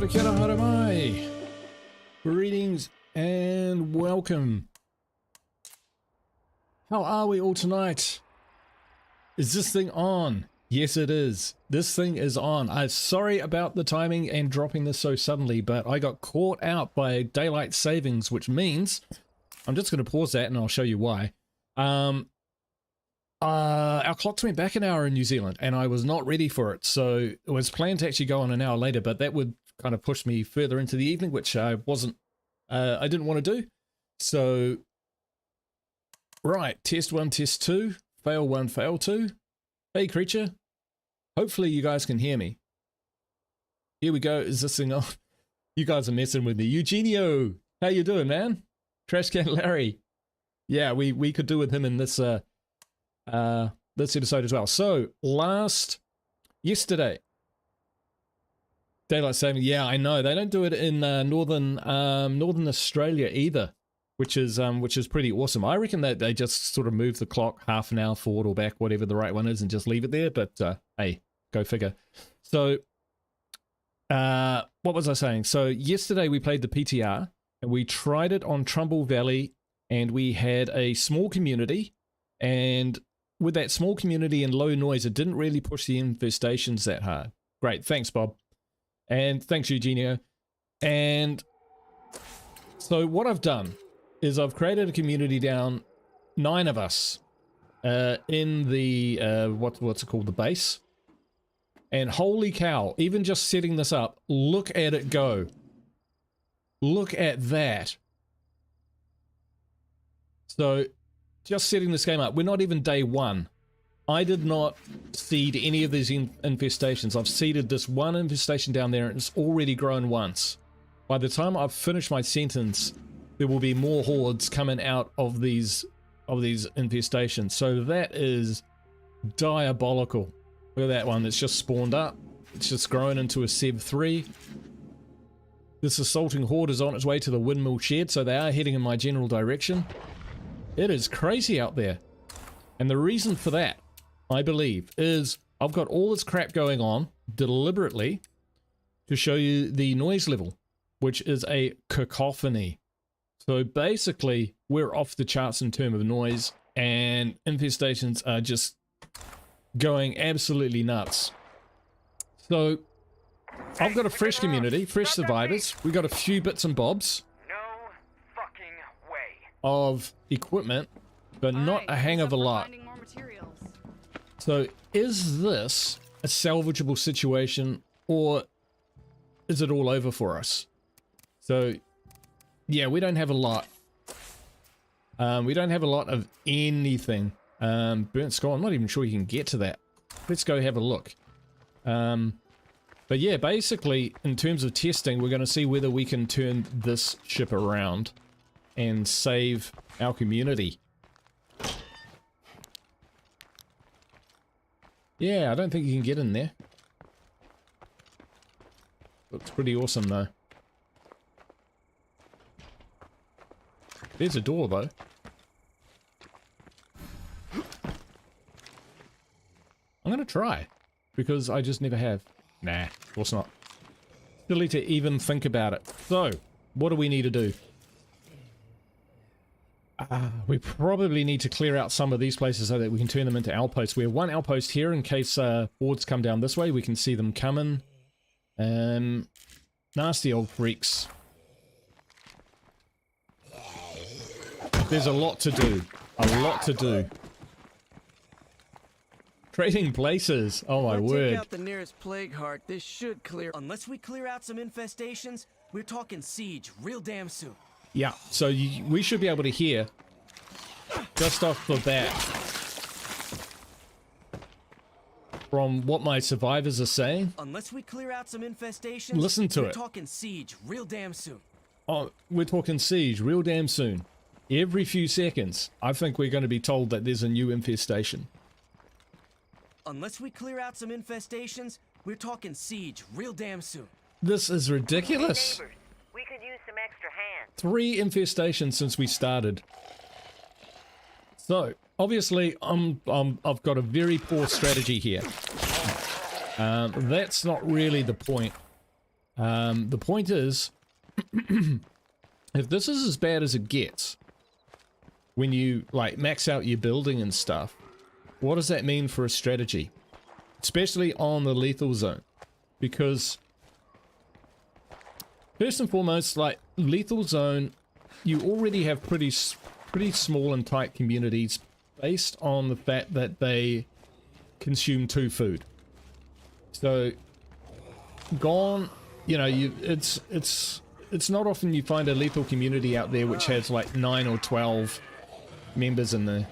Kia ora, haere mai. Greetings and welcome. How are we all tonight? Is this thing on? Yes, it is. This thing is on. I'm sorry about the timing and dropping this so suddenly, but I got caught out by daylight savings, which means I'm just going to pause that and I'll show you why. Our clocks went back an hour in New Zealand and I was not ready for it. So it was planned to actually go on an hour later, but that would kind of push me further into the evening, which I didn't want to do. So, right, test 1, test 2, fail 1, fail 2. Hey, creature. Hopefully you guys can hear me. Here we go. Is this thing on? You guys are messing with me. Eugenio, how you doing, man? Trashcan Larry. Yeah, we could do with him in this this episode as well. So yesterday, daylight saving. Yeah, I know they don't do it in northern Australia either, which is pretty awesome. I reckon that they just sort of move the clock half an hour forward or back, whatever the right one is, and just leave it there. But hey, go figure. So what was I saying? So yesterday we played the PTR and we tried it on Trumbull Valley, and we had a small community, and with that small community and low noise, it didn't really push the infestations that hard. Great, thanks, Bob. And thanks, Eugenio. And so what I've done is I've created a community down 9 of us in the, what's it called, the base. And holy cow, even just setting this up, look at it go. Look at that. So just setting this game up, we're not even day 1. I did not seed any of these infestations. I've seeded this one infestation down there and it's already grown once. By the time I've finished my sentence, there will be more hordes coming out of these infestations. So that is diabolical. Look at that one that's just spawned up. It's just grown into a Sev 3. This assaulting horde is on its way to the windmill shed, so they are heading in my general direction. It is crazy out there. And the reason for that, I believe, is I've got all this crap going on deliberately to show you the noise level, which is a cacophony. So basically, we're off the charts in terms of noise, and infestations are just going absolutely nuts. So I've got a fresh community, fresh survivors. We got a few bits and bobs of equipment, but not a hang of a lot. So is this a salvageable situation, or is it all over for us? So yeah, we don't have a lot. We don't have a lot of anything. Burnt skull, I'm not even sure you can get to that. Let's go have a look. But yeah, basically in terms of testing, we're going to see whether we can turn this ship around and save our community. Yeah, I don't think you can get in there. Looks pretty awesome though. There's a door though. I'm gonna try, because I just never have. Nah, of course not. Silly to even think about it. So, what do we need to do? We probably need to clear out some of these places so that we can turn them into outposts. We have one outpost here in case hordes come down this way. We can see them coming. Nasty old freaks. There's a lot to do. A lot to do. Trading places. Oh my word. Take out the nearest plague heart. This should clear. Unless we clear out some infestations, we're talking siege real damn soon. Yeah, so we should be able to hear just off the bat from what my survivors are saying. Unless we clear out some infestations, listen to it. We're talking siege real damn soon. Oh, we're talking siege real damn soon. Every few seconds, I think we're going to be told that there's a new infestation. Unless we clear out some infestations, we're talking siege real damn soon. This is ridiculous. Hey neighbors, we could use some extra hands. 3 infestations since we started. So, obviously, I've got a very poor strategy here. That's not really the point. The point is, if this is as bad as it gets, when you like max out your building and stuff, what does that mean for a strategy? Especially on the lethal zone. Because first and foremost, like lethal zone, you already have pretty small and tight communities based on the fact that they consume 2 food. So gone, you know, it's not often you find a lethal community out there which has like 9 or 12 members in there.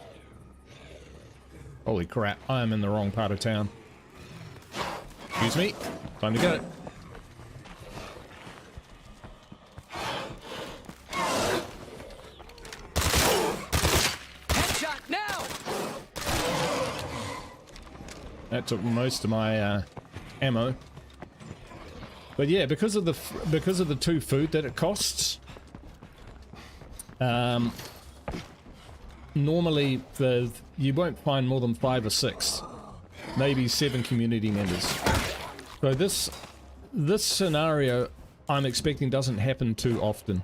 Holy crap, I am in the wrong part of town. Excuse me, time to go. Headshot now! That took most of my ammo. But yeah, because of the 2 food that it costs, normally you won't find more than 5 or 6, maybe 7 community members. So this scenario I'm expecting doesn't happen too often.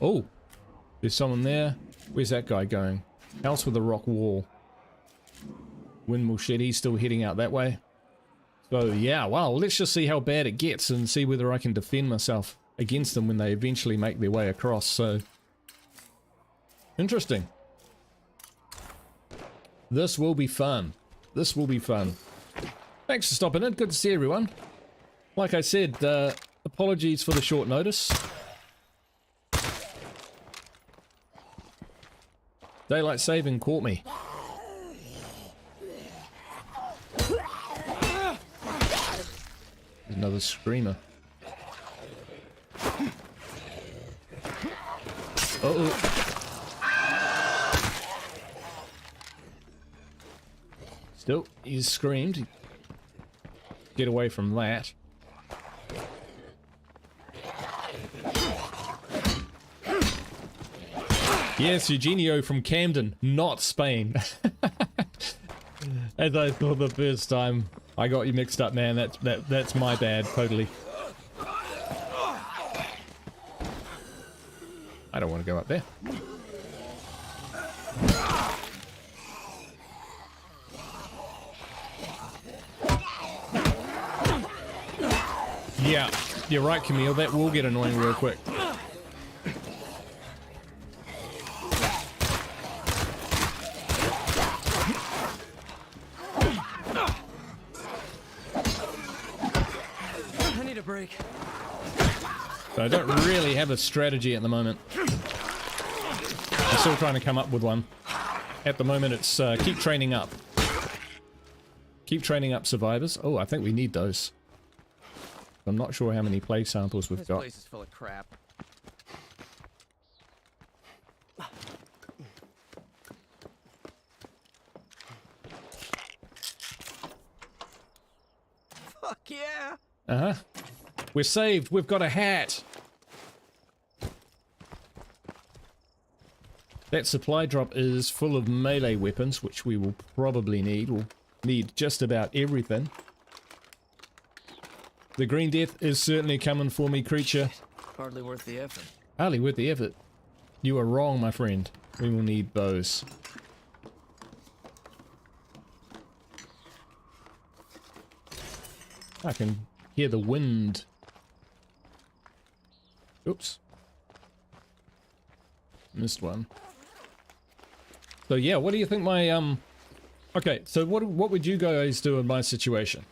Oh, there's someone there. Where's that guy going? House with a rock wall. Windmill shed, he's still heading out that way. So yeah, well, let's just see how bad it gets and see whether I can defend myself against them when they eventually make their way across. So interesting. This will be fun. This will be fun. Thanks for stopping in. Good to see everyone. Like I said, apologies for the short notice. Daylight saving caught me. There's another screamer. Uh-oh. Still, he's screamed. Get away from that. Yes, Eugenio from Camden, not Spain. As I thought the first time. I got you mixed up, man. That's my bad, totally. I don't want to go up there. Yeah, you're right, Camille. That will get annoying real quick. I need a break. So I don't really have a strategy at the moment. I'm still trying to come up with one. At the moment, it's keep training up. Keep training up survivors. Oh, I think we need those. I'm not sure how many play samples we've got. This place is full of crap. Fuck yeah! Uh-huh. We're saved. We've got a hat. That supply drop is full of melee weapons, which we will probably need. We'll need just about everything. The Green Death is certainly coming for me, creature. Hardly worth the effort. Hardly worth the effort. You are wrong, my friend. We will need those. I can hear the wind. Oops. Missed one. So yeah, what do you think my okay, so what would you guys do in my situation?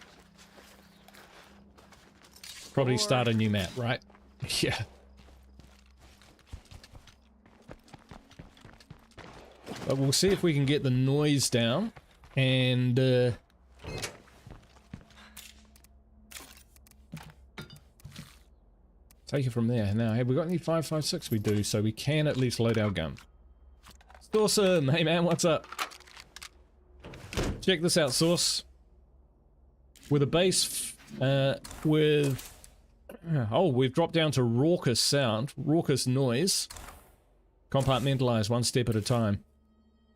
Probably start a new map, right? Yeah. But we'll see if we can get the noise down and take it from there. Now, have we got any 5.56? We do, so we can at least load our gun. It's awesome! Hey man, what's up? Check this out, Source. With a base, with... Oh, we've dropped down to raucous sound, raucous noise. Compartmentalize one step at a time.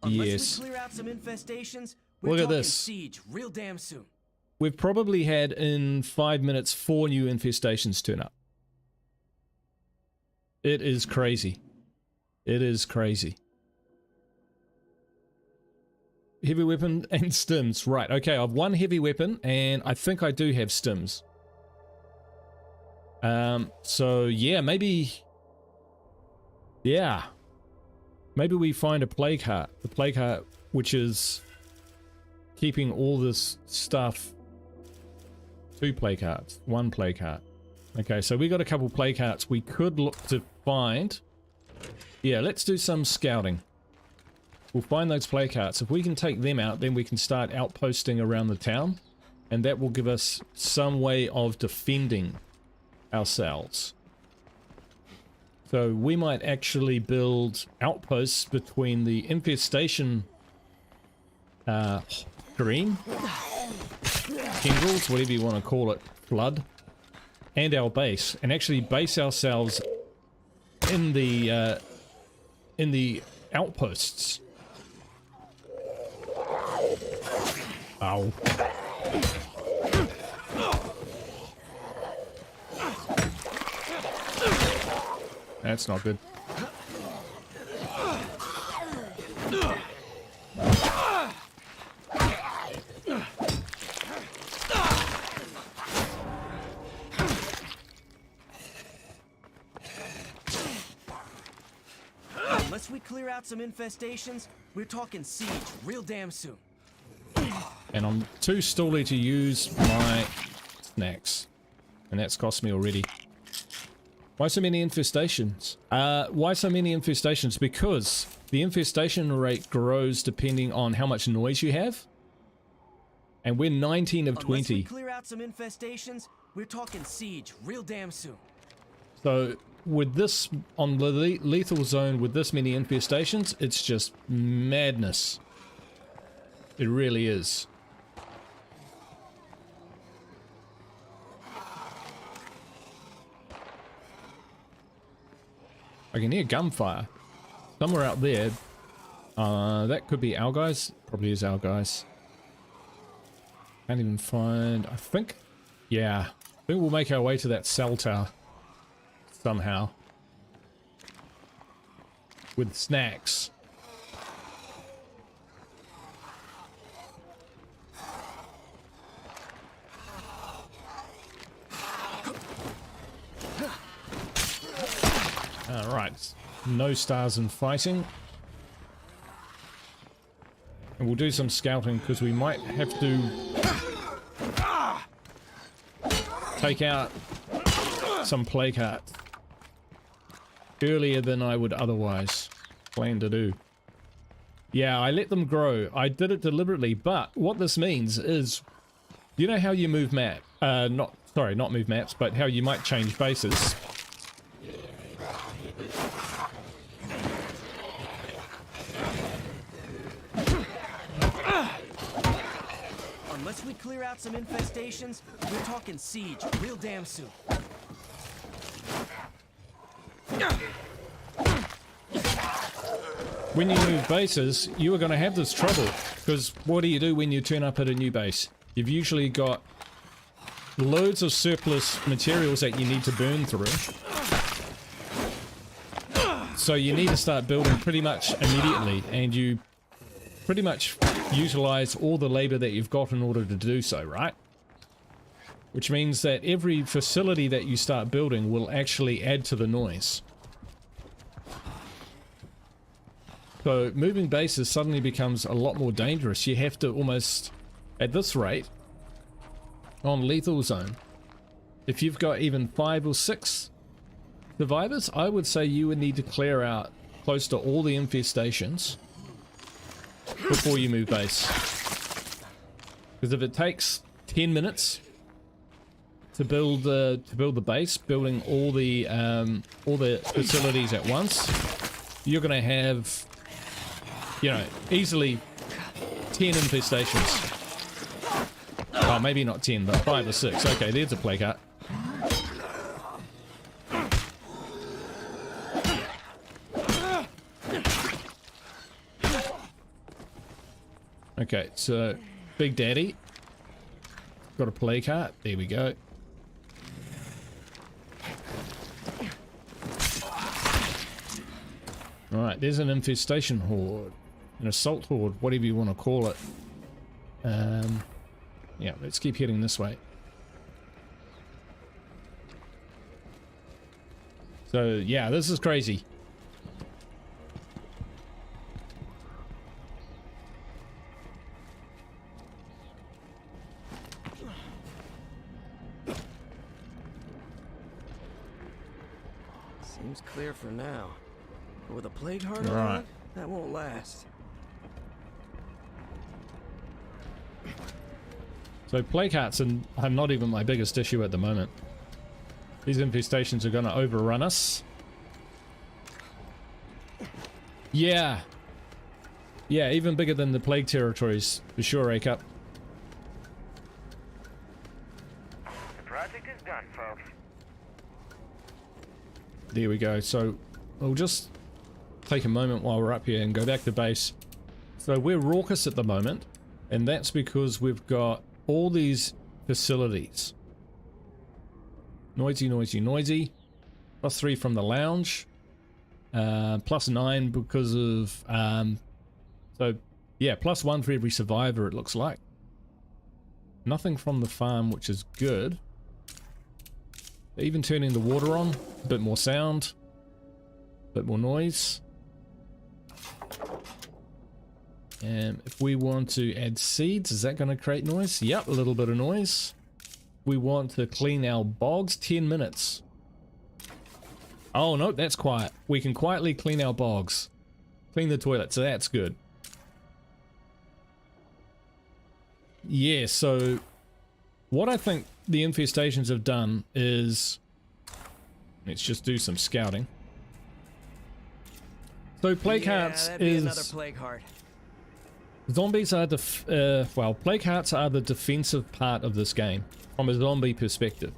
Yes. We clear out some infestations, we're Look at talking this. Siege real damn soon. We've probably had in 5 minutes 4 new infestations turn up. It is crazy. It is crazy. Heavy weapon and stims. Right, okay, I've one heavy weapon, and I think I do have stims. So yeah, maybe... Yeah. Maybe we find a plague heart. The plague heart, which is keeping all this stuff. 2 plague hearts. 1 plague heart. Okay, so we got a couple plague hearts we could look to find. Yeah, let's do some scouting. We'll find those plague hearts. If we can take them out, then we can start outposting around the town. And that will give us some way of defending ourselves. So we might actually build outposts between the infestation green, tendrils, whatever you want to call it, flood, and our base, and actually base ourselves in the outposts. Ow. That's not good. Unless we clear out some infestations, we're talking siege real damn soon. And I'm too stally to use my snacks. And that's cost me already. Why so many infestations? Why so many infestations? Because the infestation rate grows depending on how much noise you have. And we're 19 of 20. Unless we clear out some infestations, we're talking siege real damn soon. So with this, on the lethal zone with this many infestations, it's just madness. It really is. I can hear gunfire somewhere out there. That could be our guys. Probably is our guys. Can't even find... I think... Yeah. I think we'll make our way to that cell tower. Somehow. With snacks. Alright, no stars in fighting. And we'll do some scouting because we might have to take out some plague hearts earlier than I would otherwise plan to do. Yeah, I let them grow. I did it deliberately, but what this means is, you know how you move map, not move maps, but how you might change bases. Unless we clear out some infestations, we're talking siege real damn soon. When you move bases, you are going to have this trouble, because what do you do when you turn up at a new base? You've usually got loads of surplus materials that you need to burn through. So you need to start building pretty much immediately, and you pretty much utilize all the labor that you've got in order to do so, right? Which means that every facility that you start building will actually add to the noise. So moving bases suddenly becomes a lot more dangerous. You have to almost, at this rate, on lethal zone, if you've got even 5 or 6 survivors, I would say you would need to clear out close to all the infestations before you move base. Because if it takes 10 minutes to build the base, building all the facilities at once, you're gonna have, you know, easily 10 infestations. Oh, maybe not 10, but 5 or 6. Okay, there's a plague heart. Okay, so Big Daddy got a plague heart. There we go. Alright, there's an infestation horde. An assault horde, whatever you want to call it. Yeah, let's keep heading this way. So, yeah, this is crazy. Seems clear for now. But with a plague heart Right. on it, that won't last. So plague hearts are not even my biggest issue at the moment. These infestations are going to overrun us. Yeah. Yeah, even bigger than the plague territories, for sure, Akup. The project is done, folks. There we go. So we'll just take a moment while we're up here and go back to base. So we're raucous at the moment, and that's because we've got all these facilities. Noisy, noisy, noisy. +3 from the lounge. +9 because of... so, yeah, +1 for every survivor, it looks like. Nothing from the farm, which is good. Even turning the water on, a bit more sound, a bit more noise. And if we want to add seeds, is that going to create noise? Yep, a little bit of noise. We want to clean our bogs, 10 minutes. Oh no, that's quiet. We can quietly clean our bogs. Clean the toilet, so that's good. Yeah, so what I think the infestations have done is, let's just do some scouting. So plague hearts that'd be another is plague heart. zombies are well, plague hearts are the defensive part of this game from a zombie perspective.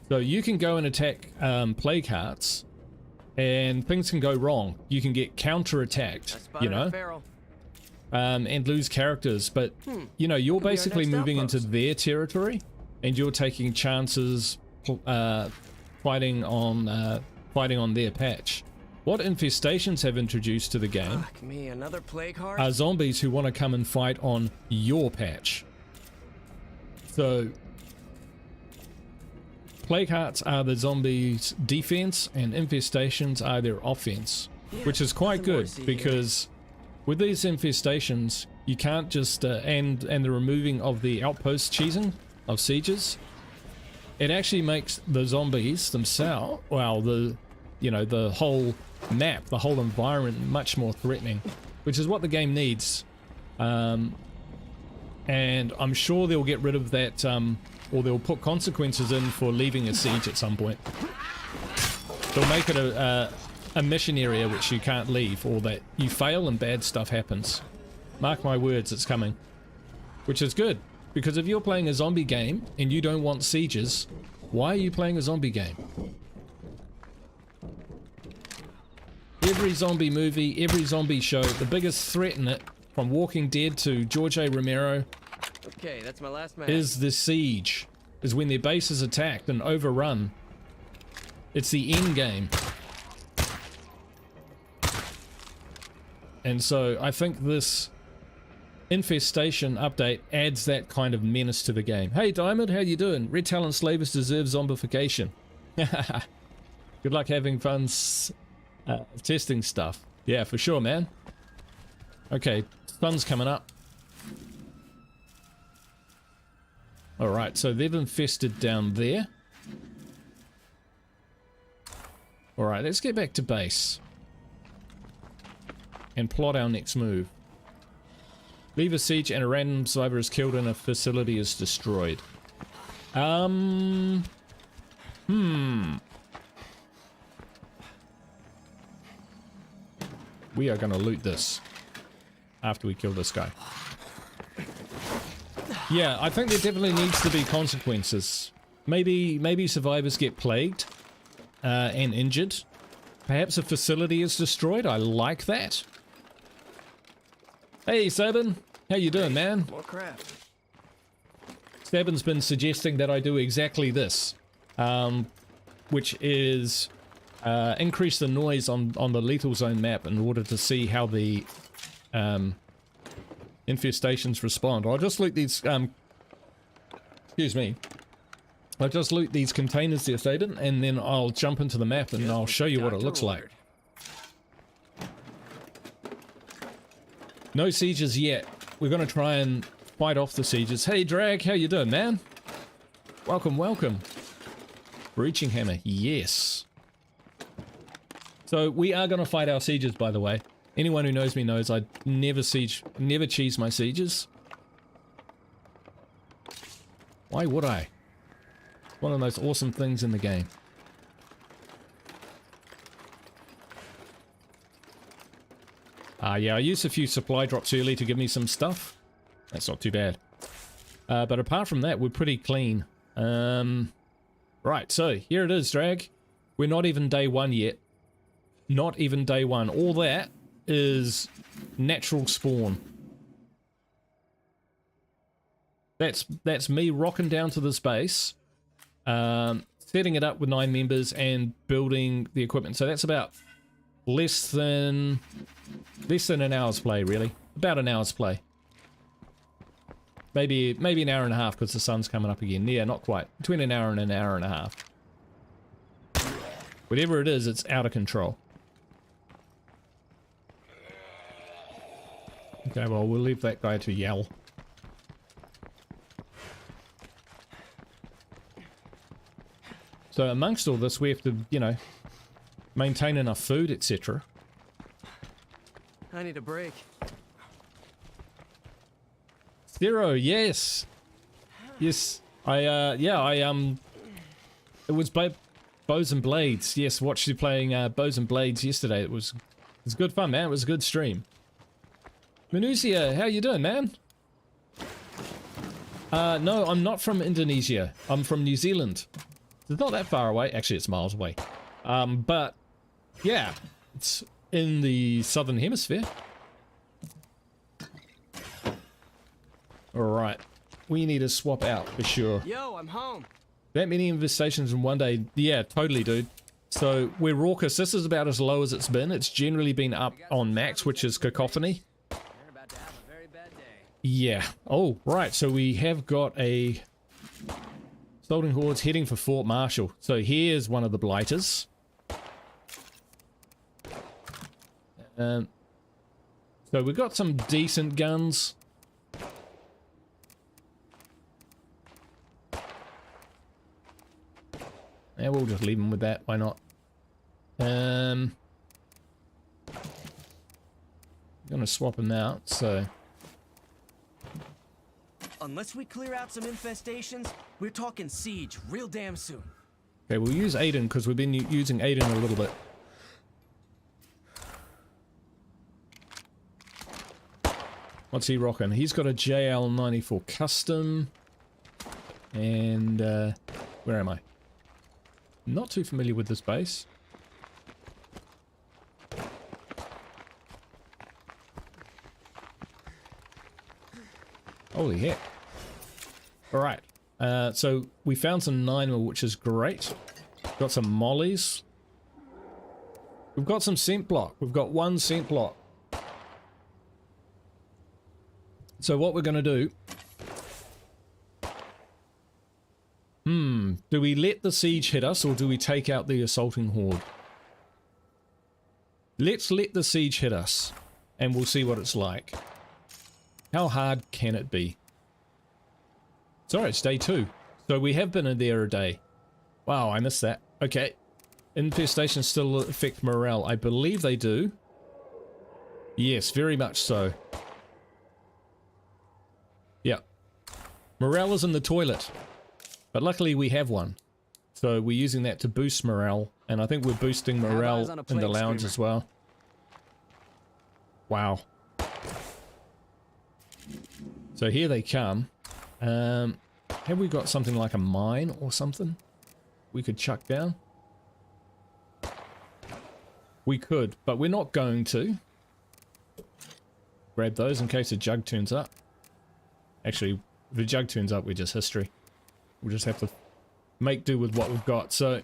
So you can go and attack plague hearts, and things can go wrong. You can get counter-attacked, you know, and lose characters. But you know, you're Could be our basically next moving into outpost. their territory, and you're taking chances, fighting on their patch. What infestations have introduced to the game Fuck me, another plague heart? are zombies who want to come and fight on your patch. So plague hearts are the zombies' defense, and infestations are their offense, which is quite nothing more good to see because with these infestations, you can't just and the removing of the outpost cheesing of sieges, it actually makes the zombies themselves, well, the whole map, the whole environment much more threatening, which is what the game needs. And I'm sure they'll get rid of that, or they'll put consequences in for leaving a siege at some point. They'll make it a mission area which you can't leave, or that you fail and bad stuff happens. Mark my words, it's coming. Which is good, because if you're playing a zombie game and you don't want sieges, why are you playing a zombie game? Every zombie movie, every zombie show, the biggest threat in it, from Walking Dead to George A. Romero, Okay, that's my last match. is the siege. Is when their base is attacked and overrun. It's the end game. And so I think this infestation update adds that kind of menace to the game. Hey Diamond, how you doing? Red Talon Slavers deserve zombification. Good luck having fun testing stuff. Yeah, for sure, man. Okay, sun's coming up. Alright, so they've infested down there. Alright, let's get back to base. And plot our next move. Leave a siege and a random survivor is killed and a facility is destroyed. We are gonna loot this after we kill this guy. Yeah, I think there definitely needs to be consequences. Maybe survivors get plagued and injured. Perhaps a facility is destroyed. I like that. Hey Sabin, how you doing, man? More crap. Sabin's been suggesting that I do exactly this, which is increase the noise on the lethal zone map in order to see how the infestations respond. I'll just loot these, excuse me. I'll just loot these containers there, Thaden, and then I'll jump into the map and I'll show you what it looks like. No sieges yet. We're going to try and fight off the sieges. Hey, Drag, how you doing, man? Welcome, welcome. Breaching Hammer, yes. So we are going to fight our sieges, by the way. Anyone who knows me knows I never cheese my sieges. Why would I? It's one of the most awesome things in the game. Yeah, I used a few supply drops early to give me some stuff. That's not too bad. But apart from that, we're pretty clean. Right, so here it is, Drag. We're not even day one yet. Not even day one. All that is natural spawn. That's me rocking down to this base, setting it up with 9 members and building the equipment. So that's about less than an hour's play, really. About an hour's play. Maybe an hour and a half because the sun's coming up again. Yeah, not quite. Between an hour and a half. Whatever it is, it's out of control. Okay, well, we'll leave that guy to yell. So amongst all this, we have to, you know, maintain enough food, etc. I need a break. Zero, yes. Yes. It was Bows and Blades. Yes, watched you playing Bows and Blades yesterday. It was good fun, man. It was a good stream. Manusia, how you doing, man? No, I'm not from Indonesia. I'm from New Zealand. It's not that far away. Actually, it's miles away. But, yeah, it's in the southern hemisphere. Alright, we need to swap out for sure. Yo, I'm home. That many infestations in one day? Yeah, totally, dude. So, we're raucous. This is about as low as it's been. It's generally been up on max, which is Cacophony. You're about to have a very bad day. Yeah. Oh, right. So we have got a Assaulting Hordes heading for Fort Marshall. So here's one of the blighters. So we've got some decent guns. Yeah, we'll just leave them with that. Why not? I'm gonna swap them out. So. Unless we clear out some infestations, we're talking siege real damn soon. Okay, we'll use Aiden because we've been using Aiden a little bit. What's he rocking? He's got a JL94 custom. And where am I? Not too familiar with this base. Holy heck. Alright, so we found some 9mm, which is great. Got some mollies. We've got some scent block. We've got 1 scent block. So what we're going to do... do we let the siege hit us or do we take out the assaulting horde? Let's let the siege hit us and we'll see what it's like. How hard can it be? Sorry, it's day 2. So we have been in there a day. Wow, I missed that. Okay. Infestations still affect morale. I believe they do. Yes, very much so. Yeah. Morale is in the toilet. But luckily we have one. So we're using that to boost morale. And I think we're boosting morale in the lounge as well. Wow. So here they come. Have we got something like a mine or something we could chuck down? We could, but we're not going to. Grab those in case a jug turns up. Actually, if a jug turns up, we're just history. We'll just have to make do with what we've got. So,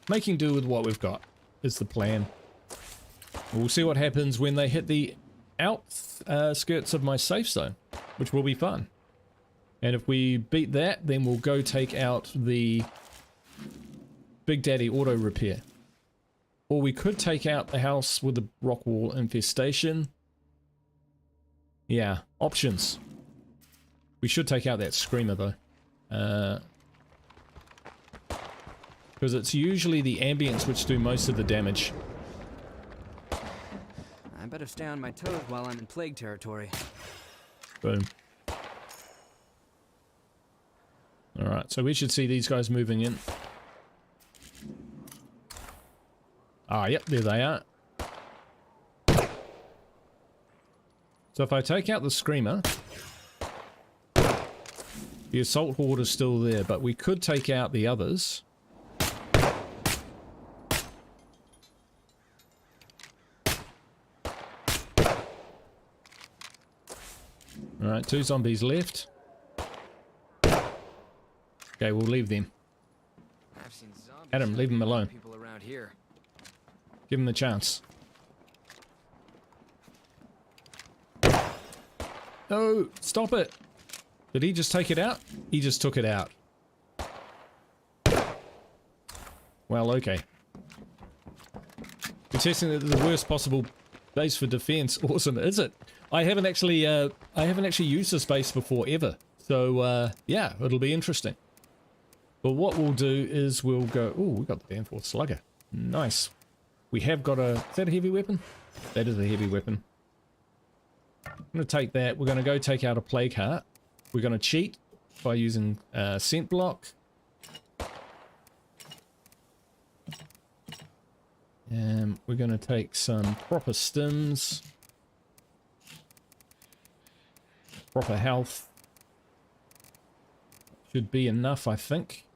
making do with what we've got is the plan. We'll see what happens when they hit the outskirts of my safe zone, which will be fun. And if we beat that, then we'll go take out the Big Daddy auto repair. Or we could take out the house with the rock wall infestation. Yeah, options. We should take out that screamer though. Because it's usually the ambients which do most of the damage. I better stay on my toes while I'm in plague territory. Boom. Alright, so we should see these guys moving in. Ah, yep, there they are. So if I take out the screamer, the assault horde is still there, but we could take out the others. Alright, 2 zombies left. Okay, we'll leave them. I've seen zombies. Adam, leave them alone. People around here. Give them the chance. No, stop it. Did he just take it out? He just took it out. Well, okay. We're testing the worst possible base for defense. Awesome, is it? I haven't actually used this base before ever. So yeah, it'll be interesting. But what we'll do is we'll go. Oh, we got the Danforth Slugger. Nice. We have got a. Is that a heavy weapon? That is a heavy weapon. I'm going to take that. We're going to go take out a plague heart. We're going to cheat by using scent block. And we're going to take some proper stims. Proper health. Should be enough, I think.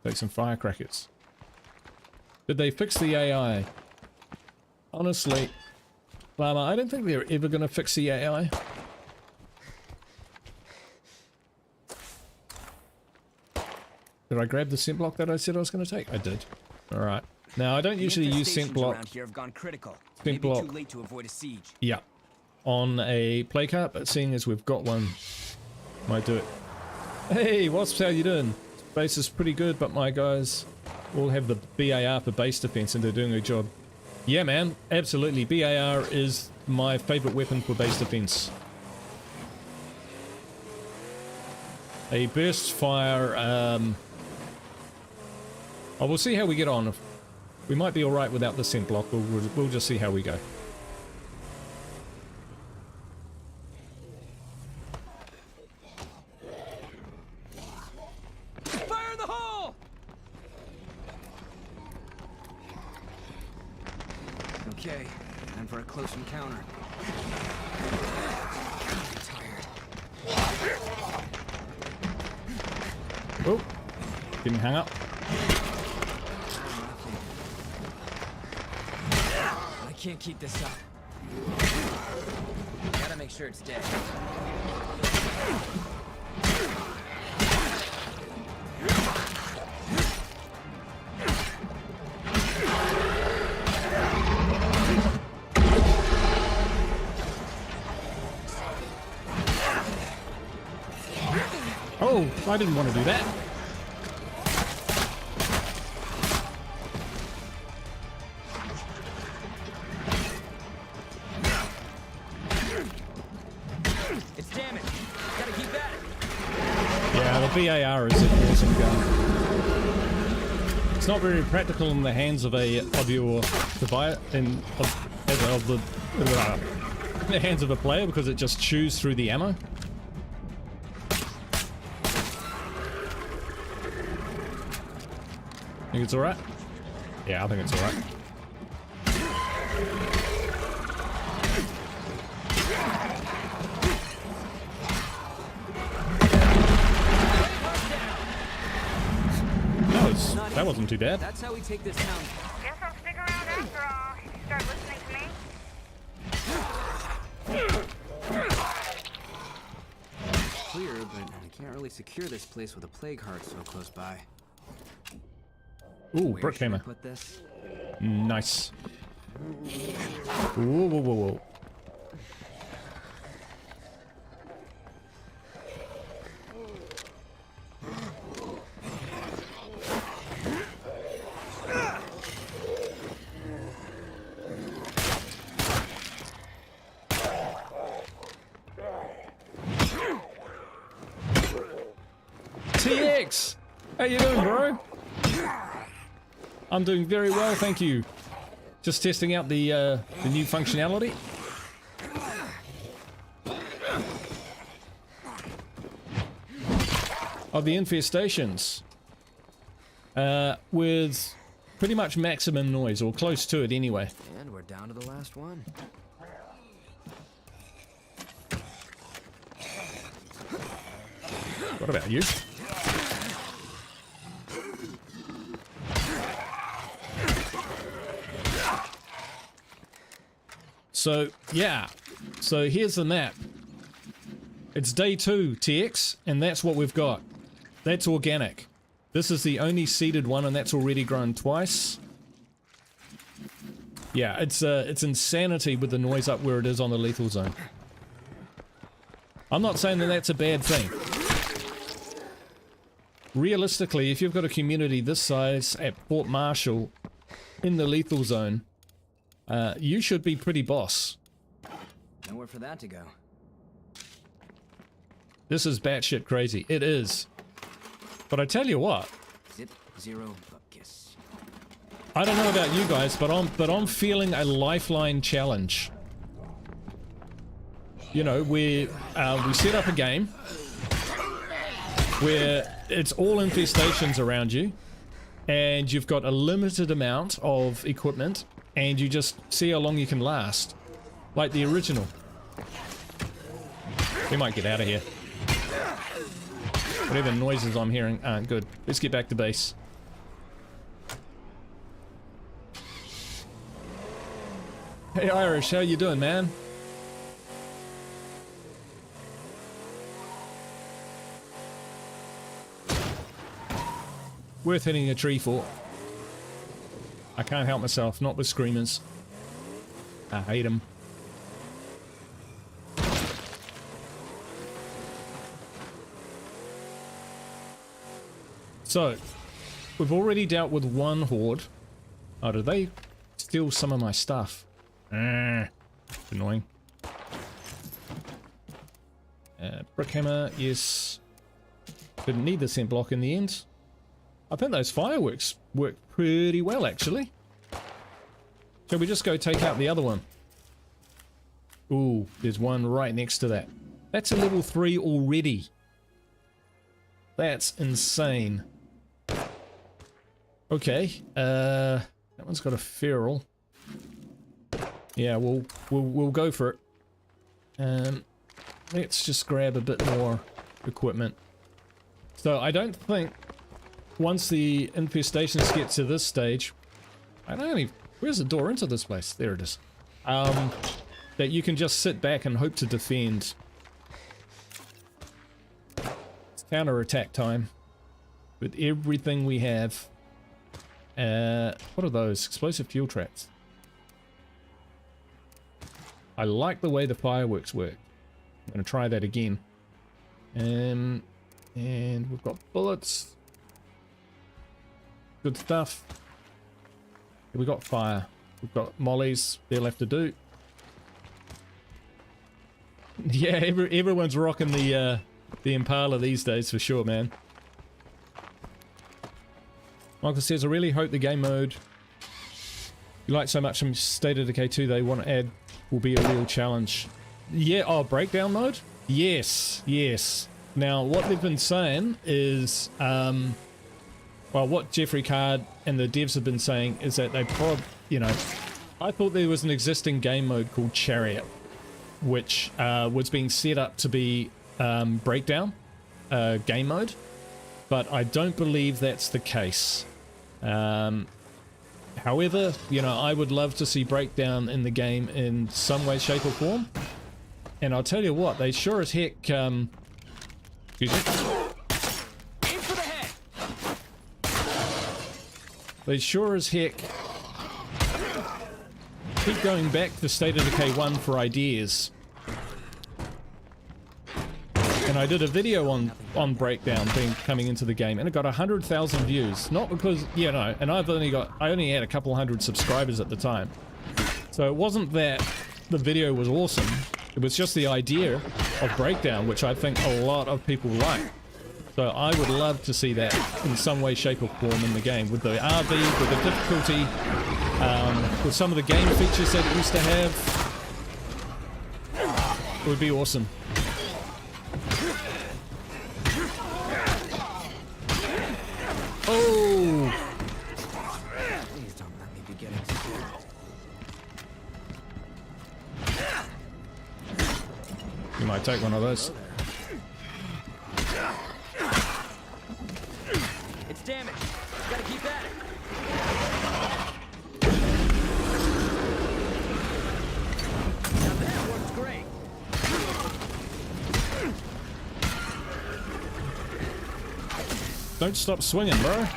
Take some firecrackers. Did they fix the AI? Honestly, Llama, I don't think they're ever going to fix the AI. Did I grab the scent block that I said I was going to take? I did. Alright. Now, I don't usually use scent block. Around here have gone critical. Scent block. Too late to avoid a siege. Yeah. On a play cart, but seeing as we've got one, might do it. Hey, Wasps, how you doing? Base is pretty good, but my guys all have the BAR for base defense and they're doing a good job. Yeah, man, absolutely. BAR is my favorite weapon for base defense. A burst fire, oh, we'll see how we get on. We might be alright without the scent block. We'll just see how we go. Fire in the hole! Okay, time for a close encounter. I'm tired. Oh, didn't hang up. I can't keep this up. Gotta make sure it's dead. Oh, I didn't want to do that. It's damaged. Gotta keep at it. Yeah, the BAR is an awesome gun. It's not very practical in the hands of your device in the hands of a player because it just chews through the ammo. Think it's alright? Yeah, I think it's alright. That wasn't too bad. That's how we take this town. Guess I'll stick around after all. If you start listening to me. Clear, but I can't really secure. secure this place with a plague heart so close by. Ooh, Where brick should I hammer. put this? Nice. Whoa, whoa, whoa, whoa. TX! How you doing, bro? I'm doing very well, thank you. Just testing out the new functionality. Of the infestations. With pretty much maximum noise, or close to it anyway. And we're down to the last one. What about you? So, yeah. So here's the map. It's day 2, TX, and that's what we've got. That's organic. This is the only seeded one, and that's already grown twice. Yeah, it's insanity with the noise up where it is on the lethal zone. I'm not saying that that's a bad thing. Realistically, if you've got a community this size at Fort Marshall in the lethal zone, you should be pretty boss. Nowhere for that to go. This is batshit crazy. It is. But I tell you what. Zip, zero, buckus. I don't know about you guys, but I'm feeling a lifeline challenge. You know, we set up a game where it's all infestations around you, and you've got a limited amount of equipment, and you just see how long you can last. Like the original. We might get out of here. Whatever noises I'm hearing aren't good. Let's get back to base. Hey Irish, how you doing, man? Worth hitting a tree for. I can't help myself, not with screamers. I hate them. So, we've already dealt with one horde. Oh, did they steal some of my stuff? Annoying. Brick hammer, yes. Didn't need the scent block in the end. I think those fireworks work pretty well, actually. Shall we just go take out the other one? Ooh, there's one right next to that. That's a level 3 already. That's insane. Okay, that one's got a feral. Yeah, we'll go for it. Let's just grab a bit more equipment. So I don't think once the infestations get to this stage, I don't even, where's the door into this place? There it is. That you can just sit back and hope to defend. It's counter-attack time with everything we have. What are those? Explosive fuel traps. I like the way the fireworks work. I'm going to try that again. And we've got bullets. Good stuff. We got fire. We've got mollies. They'll have to do. Yeah, everyone's rocking the Impala these days for sure, man. Michael says, I really hope the game mode you like so much from State of Decay 2 they want to add will be a real challenge. Yeah, oh, breakdown mode? Yes, yes. Now, what they've been saying is, well, what Jeffrey Card and the devs have been saying is that they you know, I thought there was an existing game mode called Chariot, which was being set up to be breakdown game mode, but I don't believe that's the case. However, you know, I would love to see breakdown in the game in some way, shape or form. And I'll tell you what, they sure as heck, excuse me, They sure as heck keep going back to State of Decay 1 for ideas. And I did a video on Breakdown coming into the game, and it got 100,000 views. Not because, you know, and I only had a couple hundred subscribers at the time. So it wasn't that the video was awesome. It was just the idea of Breakdown, which I think a lot of people like. So I would love to see that in some way, shape or form in the game. With the RV, with the difficulty, with some of the game features that it used to have. It would be awesome. Oh! Please don't let me be getting scared. You might take one of those. It's damaged. Gotta keep at it. Now that works great. Don't stop swinging, bro.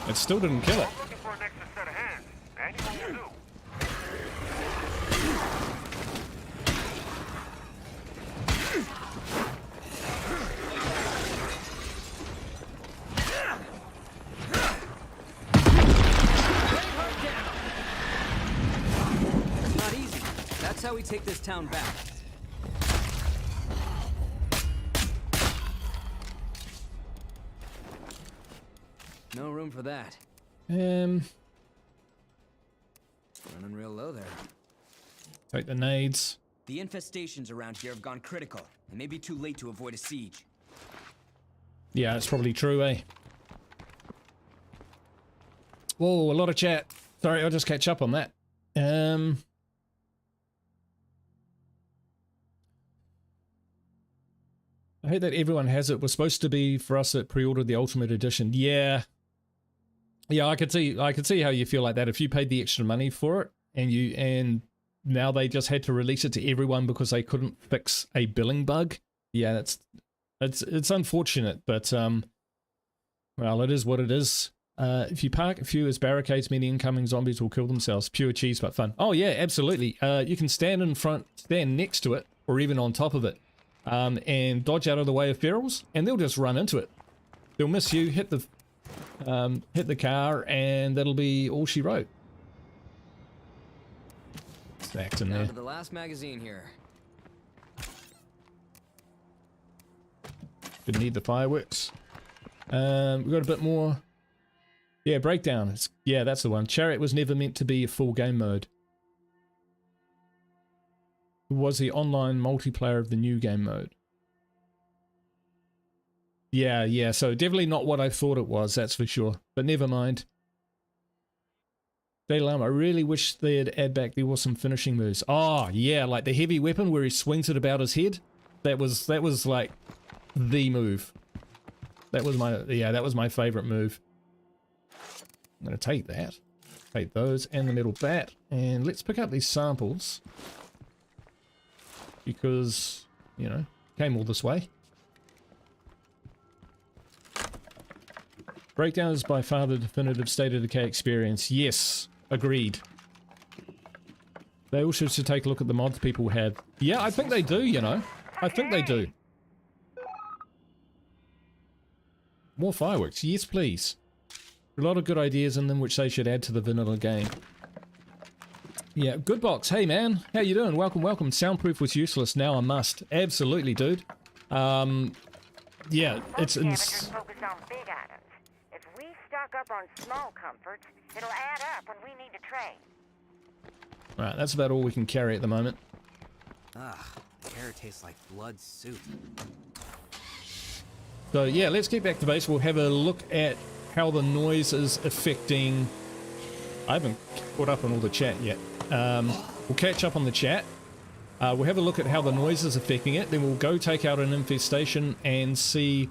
It still didn't kill it. Looking for an extra set of hands. Anyone will do. It's not easy. That's how we take this town back. No room for that. Um, Running real low there. take the nades. The infestations around here have gone critical. It may be too late to avoid a siege. Yeah, it's probably true, eh? Whoa, a lot of chat. Sorry, I'll just catch up on that. I hate that everyone has it. We're supposed to be for us that pre-ordered the Ultimate Edition. Yeah. Yeah, I could see how you feel like that. If you paid the extra money for it and now they just had to release it to everyone because they couldn't fix a billing bug. Yeah, it's unfortunate, but well, it is what it is. If you park a few as barricades, many incoming zombies will kill themselves. Pure cheese, but fun. Oh yeah, absolutely. You can stand next to it, or even on top of it, and dodge out of the way of ferals, and they'll just run into it. They'll miss you, hit the car, and that'll be all she wrote. Stacked in there. Down to the last magazine here. Didn't need the fireworks. We've got a bit more. Yeah, Breakdown. Yeah, that's the one. Chariot was never meant to be a full game mode. It was the online multiplayer of the new game mode. Yeah, so definitely not what I thought it was, that's for sure. But never mind. Daylam, I really wish they'd add back the awesome finishing moves. Oh, yeah, like the heavy weapon where he swings it about his head. That was like the move. That was my favorite move. I'm gonna take that. Take those and the metal bat. And let's pick up these samples. Because, you know, came all this way. Breakdown is by far the definitive State of Decay experience. Yes, agreed. They also should take a look at the mods people have. Yeah, I think they do, you know. I think they do. More fireworks. Yes, please. A lot of good ideas in them which they should add to the vanilla game. Yeah, good box. Hey man, how you doing? Welcome, welcome. Soundproof was useless, now a must. Absolutely, dude. Yeah, it's Scavengers focus on big items. If we stock up on small comforts, it'll add up when we need to trade. Right, that's about all we can carry at the moment. Ah, the air tastes like blood soup. So yeah, let's get back to base. We'll have a look at how the noise is affecting... I haven't caught up on all the chat yet. We'll catch up on the chat. We'll have a look at how the noise is affecting it. Then we'll go take out an infestation and see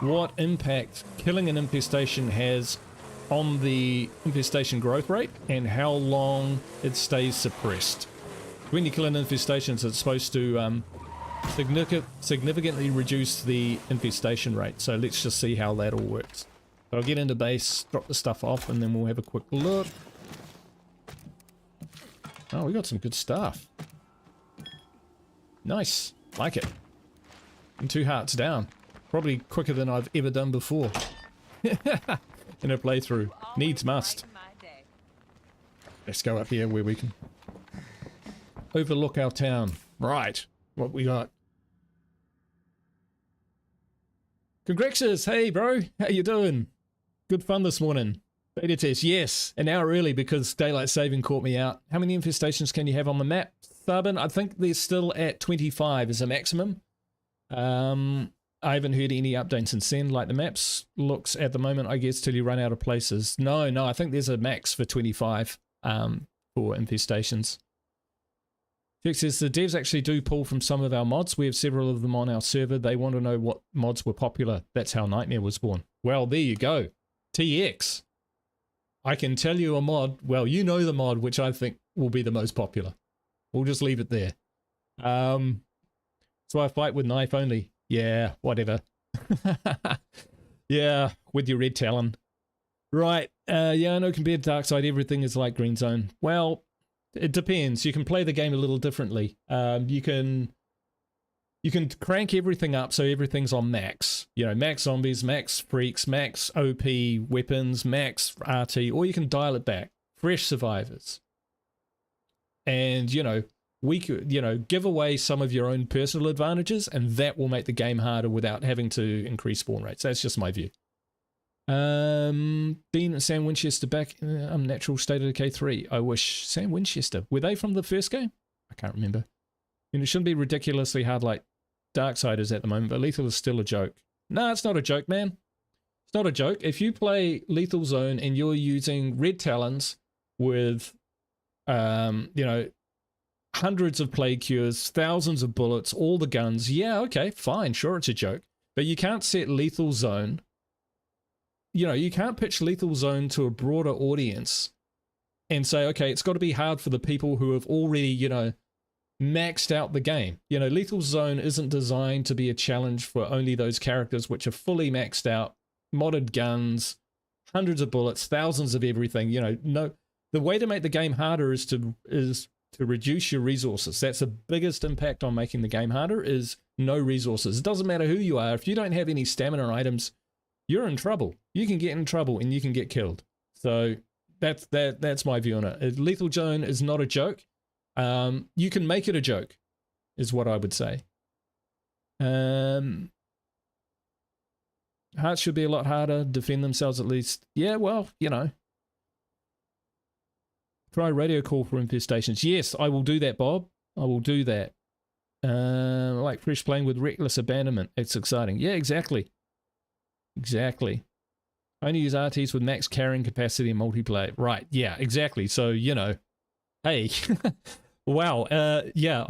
what impact killing an infestation has on the infestation growth rate and how long it stays suppressed. When you kill an infestation, it's supposed to significantly reduce the infestation rate. So let's just see how that all works. So I'll get into base, drop the stuff off, and then we'll have a quick look. Oh, we got some good stuff. Nice. Like it. And 2 hearts down. Probably quicker than I've ever done before. In a playthrough. Needs must. Let's go up here where we can overlook our town. Right. What we got? Congrexus! Hey bro! How you doing? Good fun this morning. Beta test, yes. An hour early because daylight saving caught me out. How many infestations can you have on the map? Tharbin, I think they're still at 25 as a maximum. I haven't heard any updates since then. Like the maps looks at the moment, I guess, till you run out of places. No, I think there's a max for 25 for infestations. Fix says the devs actually do pull from some of our mods. We have several of them on our server. They want to know what mods were popular. That's how Nightmare was born. Well, there you go. TX. I can tell you a mod. Well, you know the mod which I think will be the most popular. We'll just leave it there. So I fight with knife only. Yeah, whatever. Yeah, with your red talon. Right. Yeah, I know compared to Darkside, everything is like Green Zone. Well, it depends. You can play the game a little differently. You can crank everything up so everything's on max. You know, max zombies, max freaks, max OP weapons, max RT, or you can dial it back. Fresh survivors. And, you know, we could, you know, give away some of your own personal advantages, and that will make the game harder without having to increase spawn rates. That's just my view. Dean and Sam Winchester back in Natural State of Decay 3. I wish. Sam Winchester. Were they from the first game? I can't remember. And it shouldn't be ridiculously hard like Darksiders at the moment, but Lethal is still a joke. No, it's not a joke, man. It's not a joke. If you play Lethal Zone and you're using red talons with, you know, hundreds of plague cures, thousands of bullets, all the guns, yeah, okay, fine, sure, it's a joke. But you can't set Lethal Zone, you know, you can't pitch Lethal Zone to a broader audience and say, okay, it's got to be hard for the people who have already, you know, maxed out the game. You know, Lethal Zone isn't designed to be a challenge for only those characters which are fully maxed out, modded guns, hundreds of bullets, thousands of everything. You know, no, the way to make the game harder is to reduce your resources. That's the biggest impact on making the game harder, is no resources. It doesn't matter who you are. If you don't have any stamina items, you're in trouble. You can get in trouble and you can get killed. So that's my view on it. Lethal Zone is not a joke. You can make it a joke, is what I would say. Hearts should be a lot harder, defend themselves at least. Yeah, well, you know. Try radio call for infestations. Yes, I will do that, Bob. I will do that. Like fresh playing with reckless abandonment. It's exciting. Yeah, exactly. Exactly. I only use RTs with max carrying capacity in multiplayer. Right, yeah, exactly. So, you know, hey. Wow, yeah,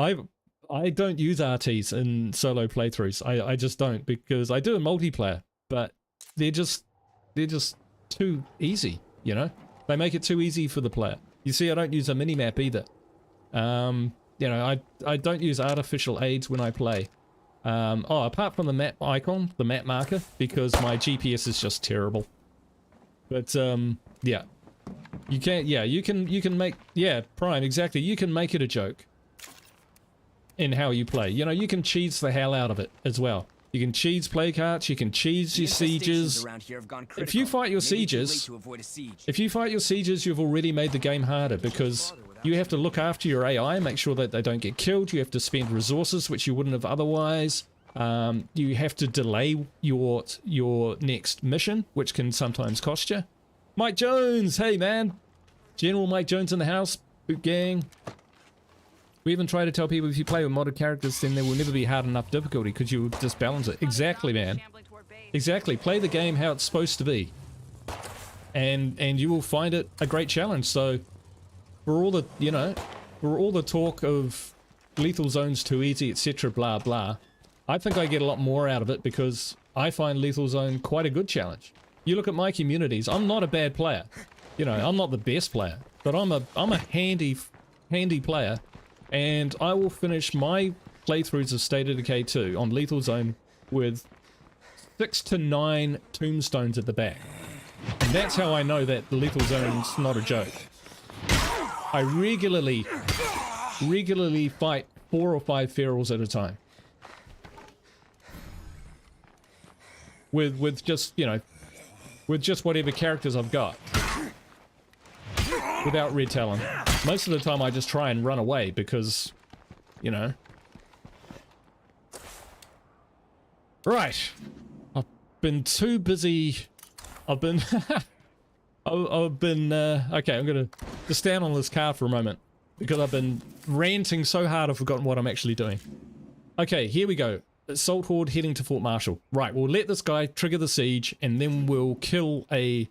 I don't use RTs in solo playthroughs. I just don't, because I do a multiplayer, but they're just too easy, you know? They make it too easy for the player. You see, I don't use a minimap either. You know, I don't use artificial aids when I play. Oh, apart from the map icon, the map marker, because my GPS is just terrible. But, yeah. You can, yeah, you can make, yeah, Prime, exactly. You can make it a joke in how you play. You know, you can cheese the hell out of it as well. You can cheese play carts, you can cheese your sieges. If you fight your sieges, you've already made the game harder, because you have to look after your AI, make sure that they don't get killed. You have to spend resources which you wouldn't have otherwise. You have to delay your next mission, which can sometimes cost you. Mike Jones, hey man. General Mike Jones in the house, boot gang. We even try to tell people if you play with modded characters, then there will never be hard enough difficulty because you will just balance it. Exactly, man. Exactly. Play the game how it's supposed to be. And you will find it a great challenge. So for all the, you know, for all the talk of Lethal Zone's too easy, etc, blah blah, I think I get a lot more out of it because I find Lethal Zone quite a good challenge. You look at my communities, I'm not a bad player. You know, I'm not the best player, but I'm a handy player, and I will finish my playthroughs of State of Decay 2 on Lethal Zone with 6 to 9 tombstones at the back. And that's how I know that the Lethal Zone's not a joke. I regularly fight 4 or 5 ferals at a time. With just, you know, with just whatever characters I've got. Without Red Talon. Most of the time I just try and run away because, you know. Right. I've been too busy. I've been... okay, I'm gonna just stand on this car for a moment. Because I've been ranting so hard I've forgotten what I'm actually doing. Okay, here we go. Assault Horde heading to Fort Marshall. Right, we'll let this guy trigger the siege, and then we'll kill a...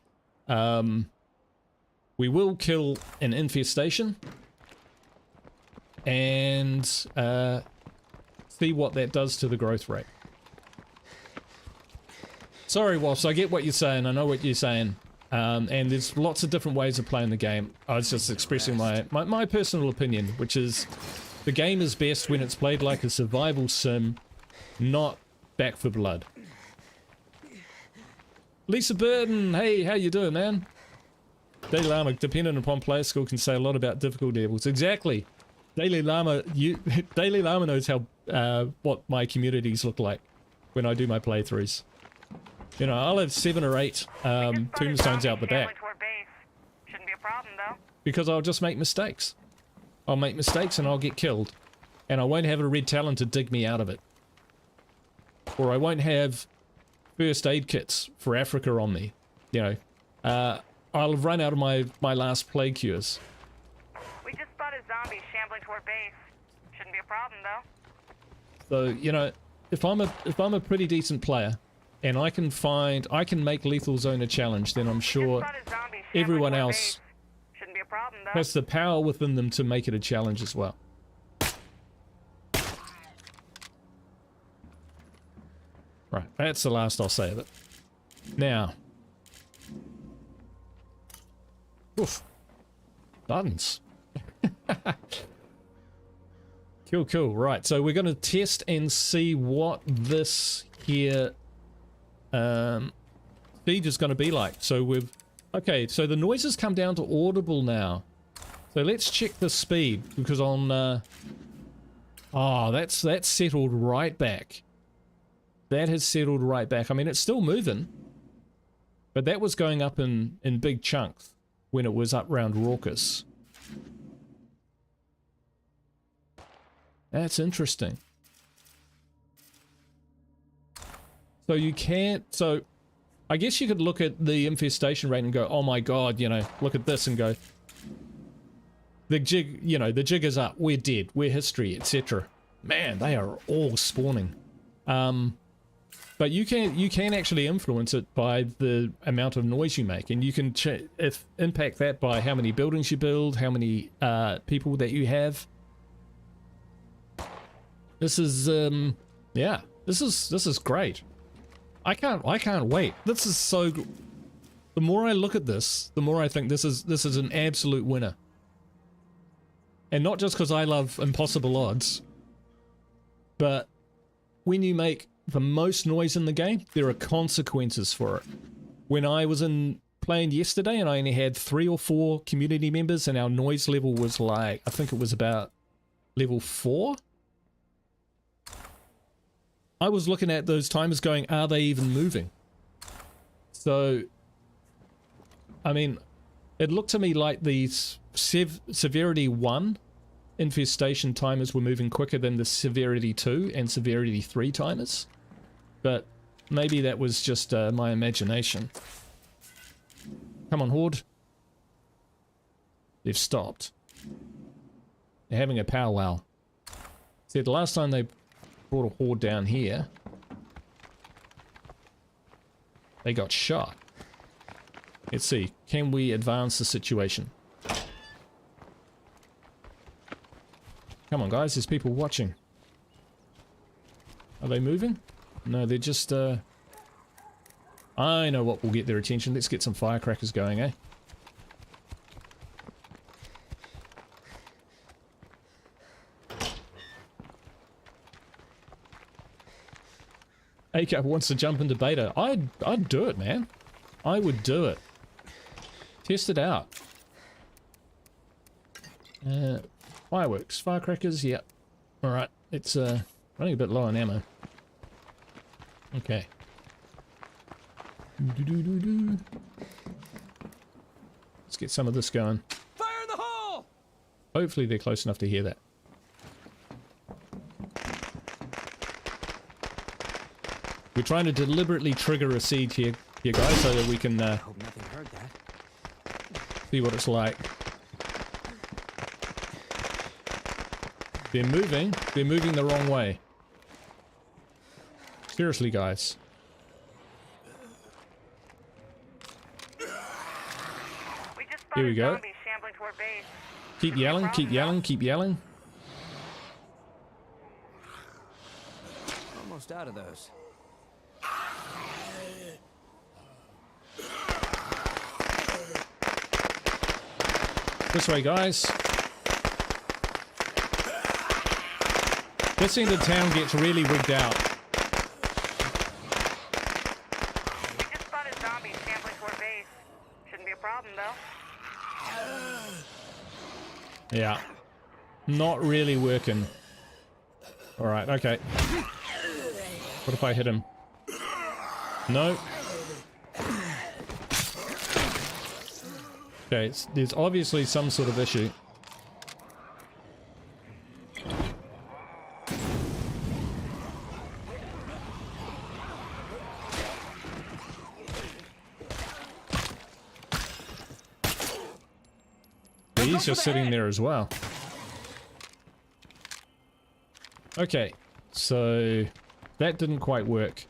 we will kill an infestation. And see what that does to the growth rate. Sorry, Wasps, I get what you're saying. I know what you're saying. And there's lots of different ways of playing the game. I was just expressing my personal opinion, which is the game is best when it's played like a survival sim, not Back for Blood. Lisa Burton, hey, how you doing, man? Daily Llama, dependent upon player skill, can say a lot about difficulty levels. Exactly. Daily Llama knows how what my communities look like when I do my playthroughs. You know, I'll have 7 or 8 tombstones out the back. Shouldn't be a problem, though. Because I'll just make mistakes. I'll make mistakes and I'll get killed. And I won't have a Red Talon to dig me out of it. Or I won't have first aid kits for Africa on me. You know, I'll have run out of my last plague cures. We just spotted zombies shambling toward base. Shouldn't be a problem, though. So, you know, if I'm a pretty decent player, and I can make Lethal Zone a challenge, then I'm sure everyone else has the power within them to make it a challenge as well. Right, that's the last I'll say of it. Now. Oof. Buttons. Cool. Right, so we're going to test and see what this here speed is going to be like. So we've... Okay, so the noises come down to audible now. So let's check the speed, because on... oh, that's settled right back. That has settled right back. I mean, it's still moving. But that was going up in big chunks when it was up round Raucous. That's interesting. So you can't, so I guess you could look at the infestation rate and go, oh my god, you know, look at this and go, the jig, you know, the jig is up, we're dead, we're history, etc. Man, they are all spawning. But you can actually influence it by the amount of noise you make, and you can impact that by how many buildings you build, how many people that you have. This is yeah, this is great. I can't wait. This is so good. The more I look at this, the more I think this is an absolute winner. And not just because I love impossible odds, but when you make the most noise in the game, there are consequences for it. When I was playing yesterday and I only had 3 or 4 community members and our noise level was like, I think it was about level 4. I was looking at those timers going, are they even moving? So, I mean, it looked to me like the Severity 1 infestation timers were moving quicker than the Severity 2 and Severity 3 timers. But maybe that was just my imagination. Come on, Horde. They've stopped. They're having a powwow. See, the last time they brought a horde down here, they got shot. Let's see, can we advance the situation? Come on guys, there's people watching. Are they moving? No, they're just I know what will get their attention. Let's get some firecrackers going, eh? ACAP wants to jump into beta. I'd do it, man. I would do it. Test it out. Fireworks, firecrackers, yep. Alright, it's running a bit low on ammo. Okay. Let's get some of this going. Fire in the hole! Hopefully they're close enough to hear that. We're trying to deliberately trigger a siege here guys, so that we can Hope nothing heard that. see what it's like. They're moving the wrong way. Seriously, guys. Here we go. Keep yelling, keep yelling, keep yelling. Almost out of those. This way, guys. This end of town gets really rigged out. We just spotted zombies shambling toward base. Shouldn't be a problem, though. Yeah. Not really working. Alright, okay. What if I hit him? No. Okay, there's obviously some sort of issue. He's just sitting there as well. Okay, so that didn't quite work.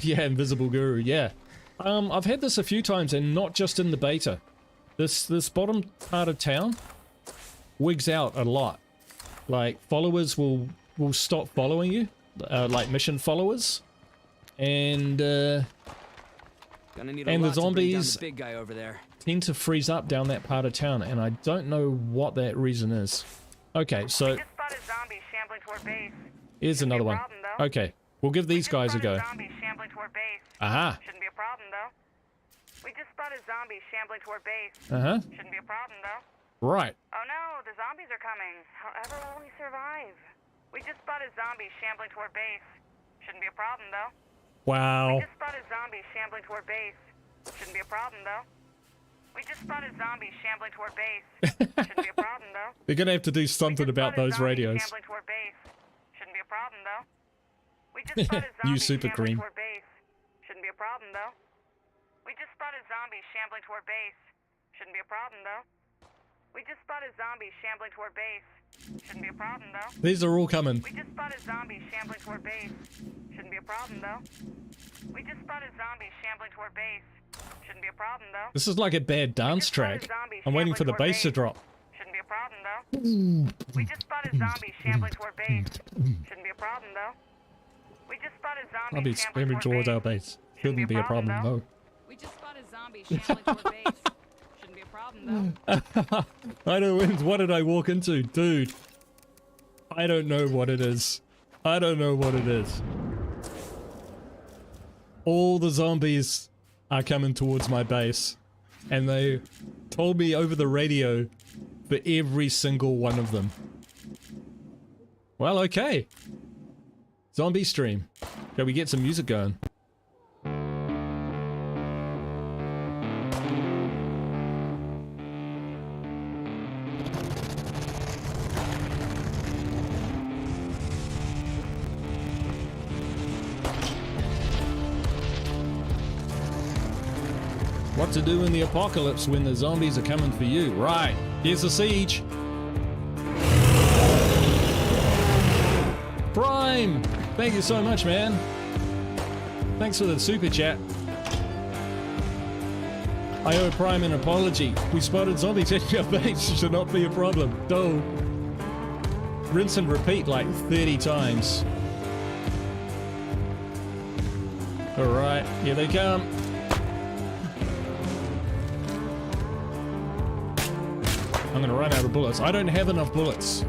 Yeah, invisible guru, yeah. I've had this a few times, and not just in the beta. This bottom part of town wigs out a lot. Like, followers will stop following you, like mission followers. And the zombies big guy over there. tend to freeze up down that part of town, and I don't know what that reason is. Okay, so We just spotted zombies shambling toward base. here's another one. problem, though. Okay, we'll give these guys a go. Zombies shambling toward base. Aha. Shouldn't be a problem, though. We just spotted zombies shambling toward base. Uh-huh. Shouldn't be a problem, though. Right. Oh no, the zombies are coming. However will we survive? We just spotted zombies shambling toward base. Shouldn't be a problem, though. Wow. We just spotted zombies shambling toward base. Shouldn't be a problem, though. We just spotted zombies shambling toward base. Shouldn't be a problem, though. They're gonna have to do something We just about spotted those zombies radios. Shambling toward base. Shouldn't be a problem, though. We just spotted You zombies super shambling cream. toward base. Shouldn't be a problem, though. We just spotted zombies shambling toward base. Shouldn't be a problem, though. We just spotted zombies shambling toward base. Shouldn't be a problem, though. These are all coming. We just spotted zombies shambling toward base. Shouldn't be a problem, though. We just spotted zombies shambling toward base. Shouldn't be a problem, though. This is like a bad dance track. I'm waiting for the bass to drop. Shouldn't be a problem, though. We just spotted zombies shambling toward base. Shouldn't be a problem, though. We just spotted I'll be zombies shambling screaming toward towards our base. base. Shouldn't be a problem, though. We just spotted zombies shambling toward base. Shouldn't be a problem, though. I don't. What did I walk into, dude? I don't know what it is. I don't know what it is. All the zombies are coming towards my base, and they told me over the radio for every single one of them. Well, okay. Zombie stream. Shall we get some music going? What to do in the apocalypse when the zombies are coming for you. Right, here's the siege. Prime! Thank you so much, man. Thanks for the super chat. I owe Prime an apology. We spotted zombies at your base. Should not be a problem. No. rinse and repeat like 30 times. Alright, here they come. I'm gonna run out of bullets. I don't have enough bullets.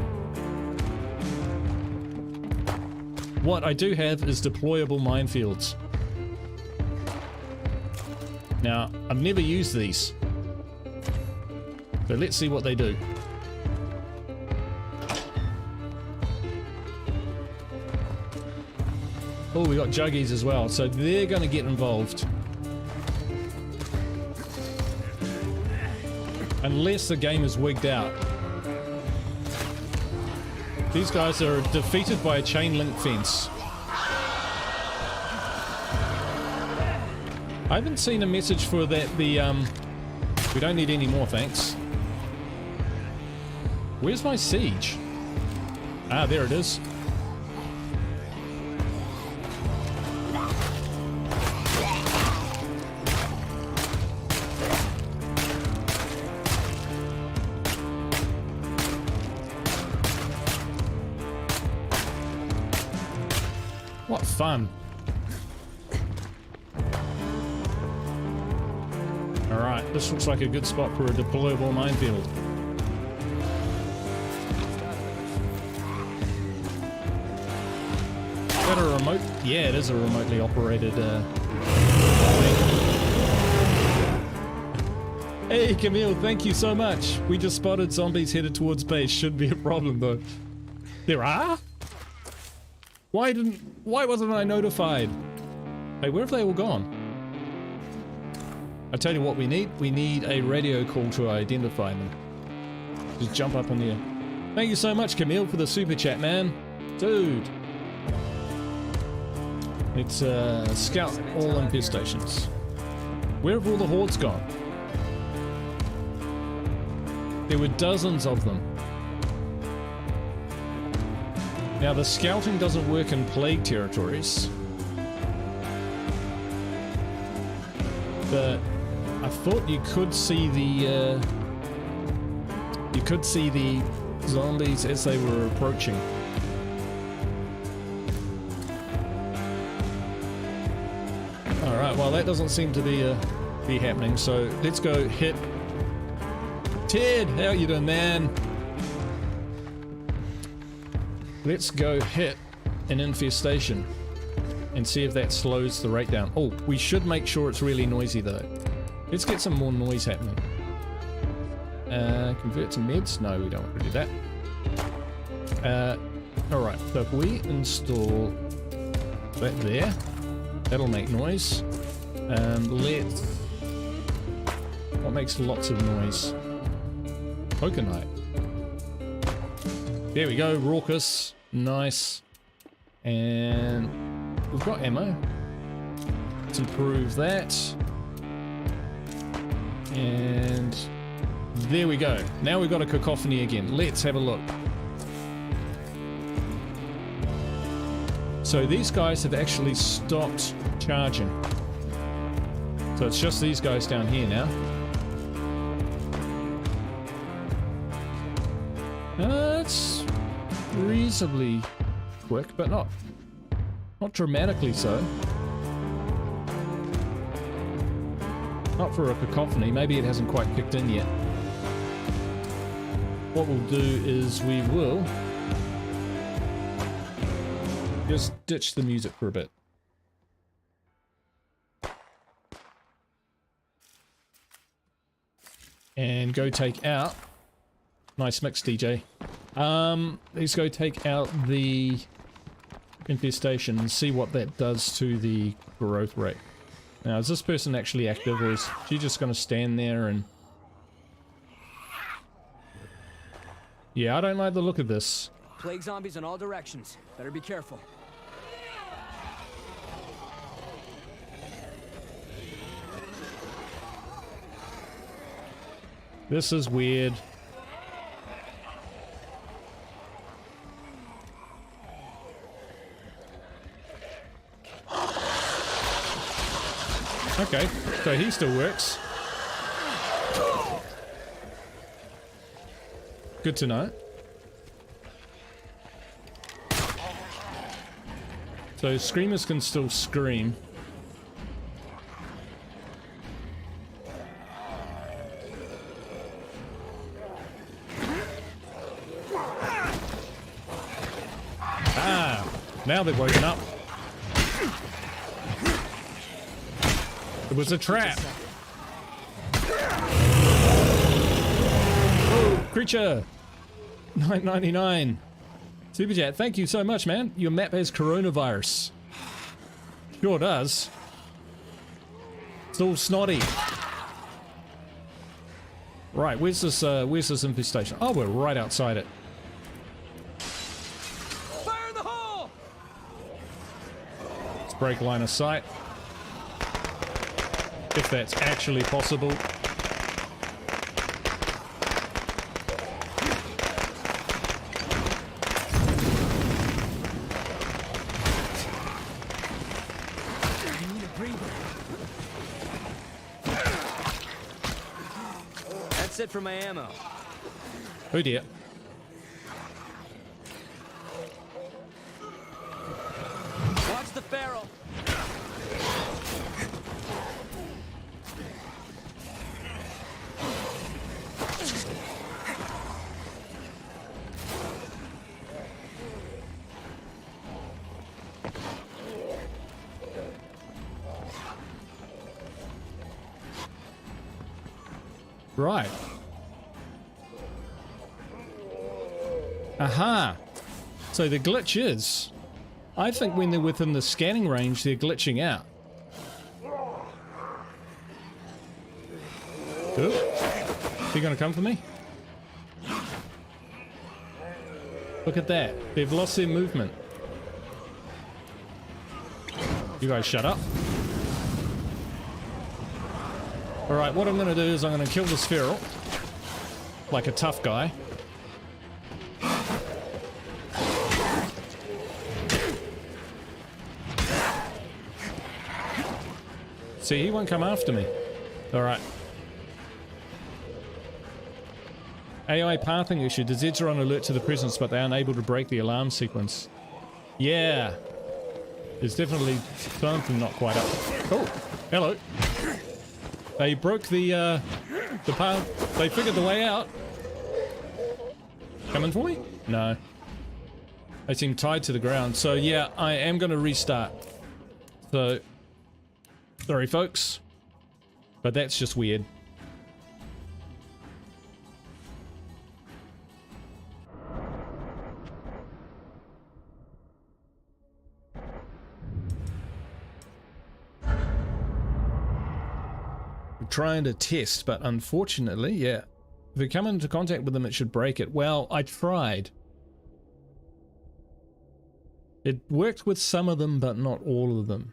What I do have is deployable minefields. Now, I've never used these. So let's see what they do. Oh, we got juggies as well, so they're gonna get involved. Unless the game is wigged out. These guys are defeated by a chain link fence. I haven't seen a message for that. We don't need any more, thanks. Where's my siege? Ah, there it is. What fun. Alright, this looks like a good spot for a deployable minefield. Is that a remote? Yeah, it is a remotely operated thing. Hey Camille, thank you so much. We just spotted zombies headed towards base. Should be a problem though. There are? Why wasn't I notified? Hey, where have they all gone? I tell you what we need. We need a radio call to identify them. Just jump up in the air. Thank you so much, Camille, for the super chat, man. Dude. Let's scout all infestations. Where have all the hordes gone? There were dozens of them. Now the scouting doesn't work in plague territories, but I thought you could see the zombies as they were approaching. All right, well that doesn't seem to be happening. So let's go hit Ted. How you doing, man? Let's go hit an infestation and see if that slows the rate down. Oh, we should make sure it's really noisy though. Let's get some more noise happening. Convert to meds? No, we don't want to do that. Alright, so if we install that there, that'll make noise. What makes lots of noise? Coconut. There we go, raucous, nice, and we've got ammo. Let's improve that, and there we go. Now we've got a cacophony again. Let's have a look. So these guys have actually stopped charging. So it's just these guys down here now. It's reasonably quick, but not dramatically so. Not for a cacophony. Maybe it hasn't quite kicked in yet. What we'll do is we will just ditch the music for a bit. And go take out. Nice mix, DJ. Let's go take out the infestation and see what that does to the growth rate. Now, is this person actually active, or is she just going to stand there and... Yeah, I don't like the look of this. Plague zombies in all directions. Better be careful. This is weird. Okay, so he still works. Good to know. So screamers can still scream. Ah, now they've woken up. It was a trap. Oh, creature. 9.99. Super chat. Thank you so much, man. Your map has coronavirus. Sure does. It's all snotty. Right, where's this infestation? Oh, we're right outside it. Fire in the hole! Let's break line of sight. If that's actually possible. That's it for my ammo. Oh dear. Watch the barrel. Right. Aha. So the glitch is, I think when they're within the scanning range, they're glitching out. Good. Is he gonna come for me? Look at that. They've lost their movement. You guys shut up. Alright, what I'm going to do is I'm going to kill this feral. Like a tough guy. See, he won't come after me. Alright. AI pathing issue. The Zeds are on alert to the presence, but they are unable to break the alarm sequence. Yeah. There's definitely something not quite up. Oh, hello. They broke the path. They figured the way out. Coming for me? No. They seem tied to the ground. So yeah, I am going to restart. So, sorry folks. But that's just weird. Trying to test, but unfortunately, yeah, if we come into contact with them, it should break it. Well, I tried. It worked with some of them, but not all of them.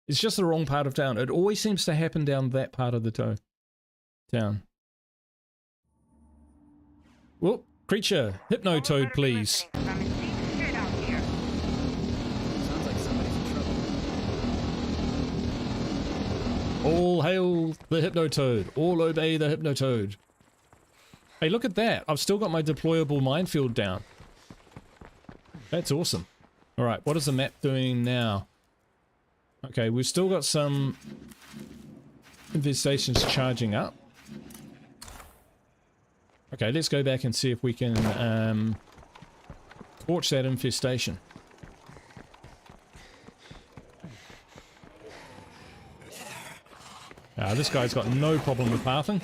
It's just the wrong part of town. It always seems to happen down that part of the town. Whoop, creature, hypnotoad, please. All hail the Hypnotoad. All obey the Hypnotoad. Hey, look at that. I've still got my deployable minefield down. That's awesome. Alright, what is the map doing now? Okay, we've still got some infestations charging up. Okay, let's go back and see if we can torch that infestation. This guy's got no problem with pathing.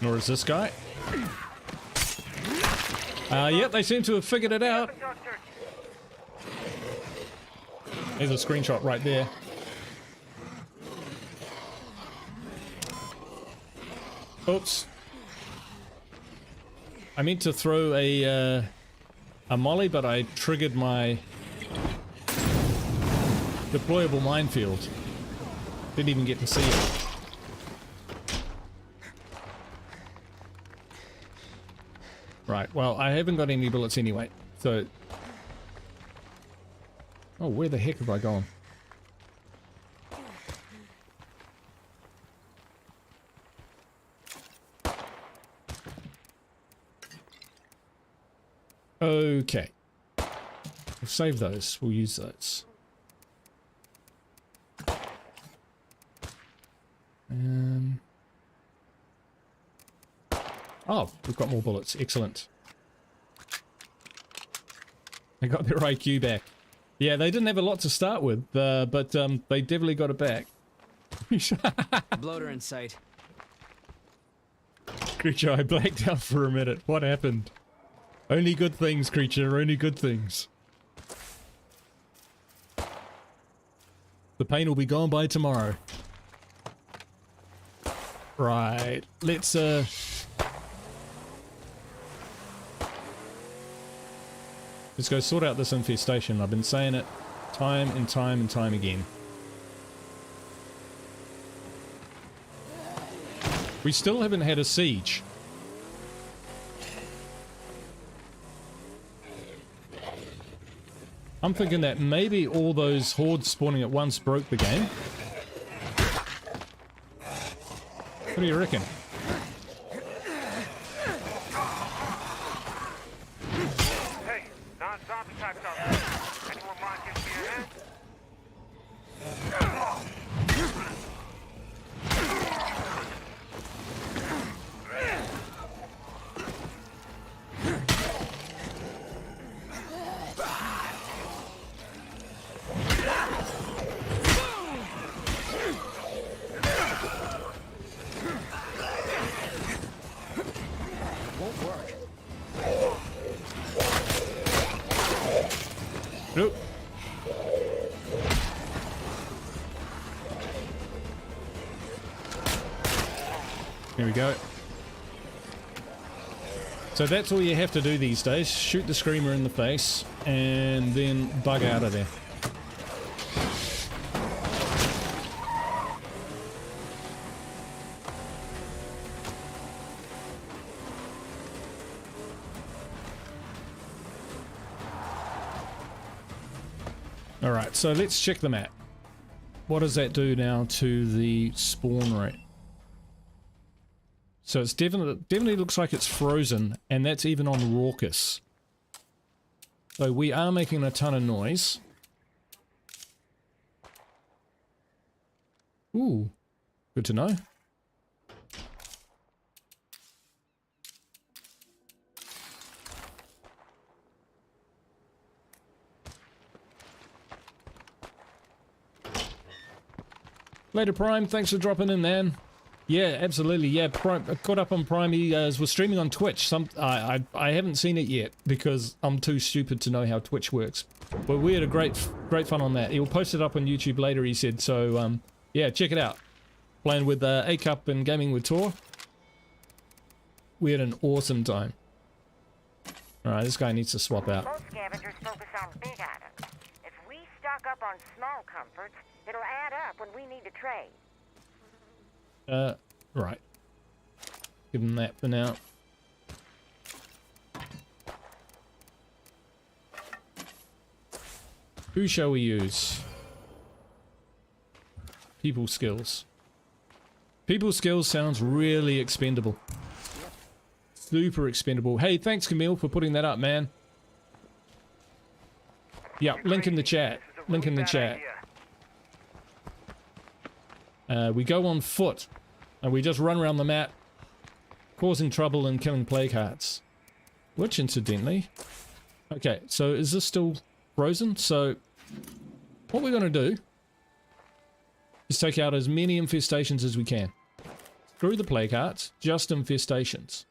Nor is this guy. Yep, they seem to have figured it out. There's a screenshot right there. Oops. I meant to throw a molly, but I triggered my deployable minefield. Didn't even get to see it. Right, well, I haven't got any bullets anyway, so... Oh, where the heck have I gone? Okay. We'll save those. We'll use those. Oh, we've got more bullets. Excellent. They got their IQ back. Yeah, they didn't have a lot to start with, but they definitely got it back. Bloater in sight. Creature, I blacked out for a minute. What happened? Only good things, creature. Only good things. The pain will be gone by tomorrow. Right. Let's go sort out this infestation. I've been saying it time and time and time again. We still haven't had a siege. I'm thinking that maybe all those hordes spawning at once broke the game. What do you reckon? Hey, non-zombie types out there. Anyone mind giving me a hand? Nope. Here we go. So that's all you have to do these days. Shoot the screamer in the face and then bug out of there. Alright, so let's check the map. What does that do now to the spawn rate? So it's definitely looks like it's frozen, and that's even on raucous. So we are making a ton of noise. Ooh, good to know. Later Prime, thanks for dropping in, man. Yeah, absolutely. Yeah, Prime, caught up on Prime. He was streaming on Twitch. I haven't seen it yet because I'm too stupid to know how Twitch works. But we had a great fun on that. He'll post it up on YouTube later, he said. So yeah, check it out. Playing with A Cup and gaming with Tor. We had an awesome time. All right, this guy needs to swap out. Most scavengers focus on big items. If we stock up on small comforts, it'll add up when we need to trade. Right. Give him that for now. Who shall we use? People skills. People skills sounds really expendable. Super expendable. Hey, thanks Camille for putting that up, man. Yeah, link in the chat. Link in the chat. We go on foot, and we just run around the map, causing trouble and killing plague hearts. Which, incidentally... Okay, so is this still frozen? So, what we're going to do is take out as many infestations as we can. Screw the plague hearts, just infestations.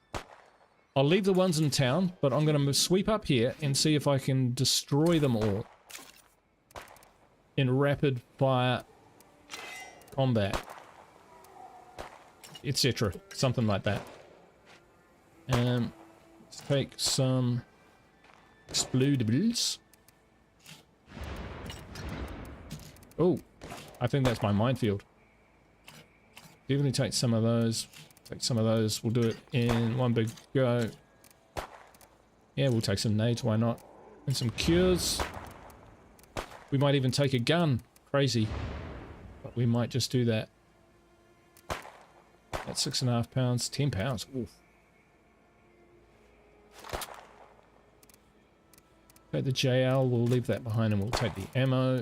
I'll leave the ones in town, but I'm going to sweep up here and see if I can destroy them all in rapid fire combat, etc. Something like that. Let's take some explodables. Oh, I think that's my minefield. Definitely take some of those. Take some of those. We'll do it in one big go. Yeah, we'll take some nades. Why not? And some cures. We might even take a gun. Crazy. But we might just do that. That's 6.5 pounds. 10 pounds. Oof. Take the JL, we'll leave that behind and we'll take the ammo.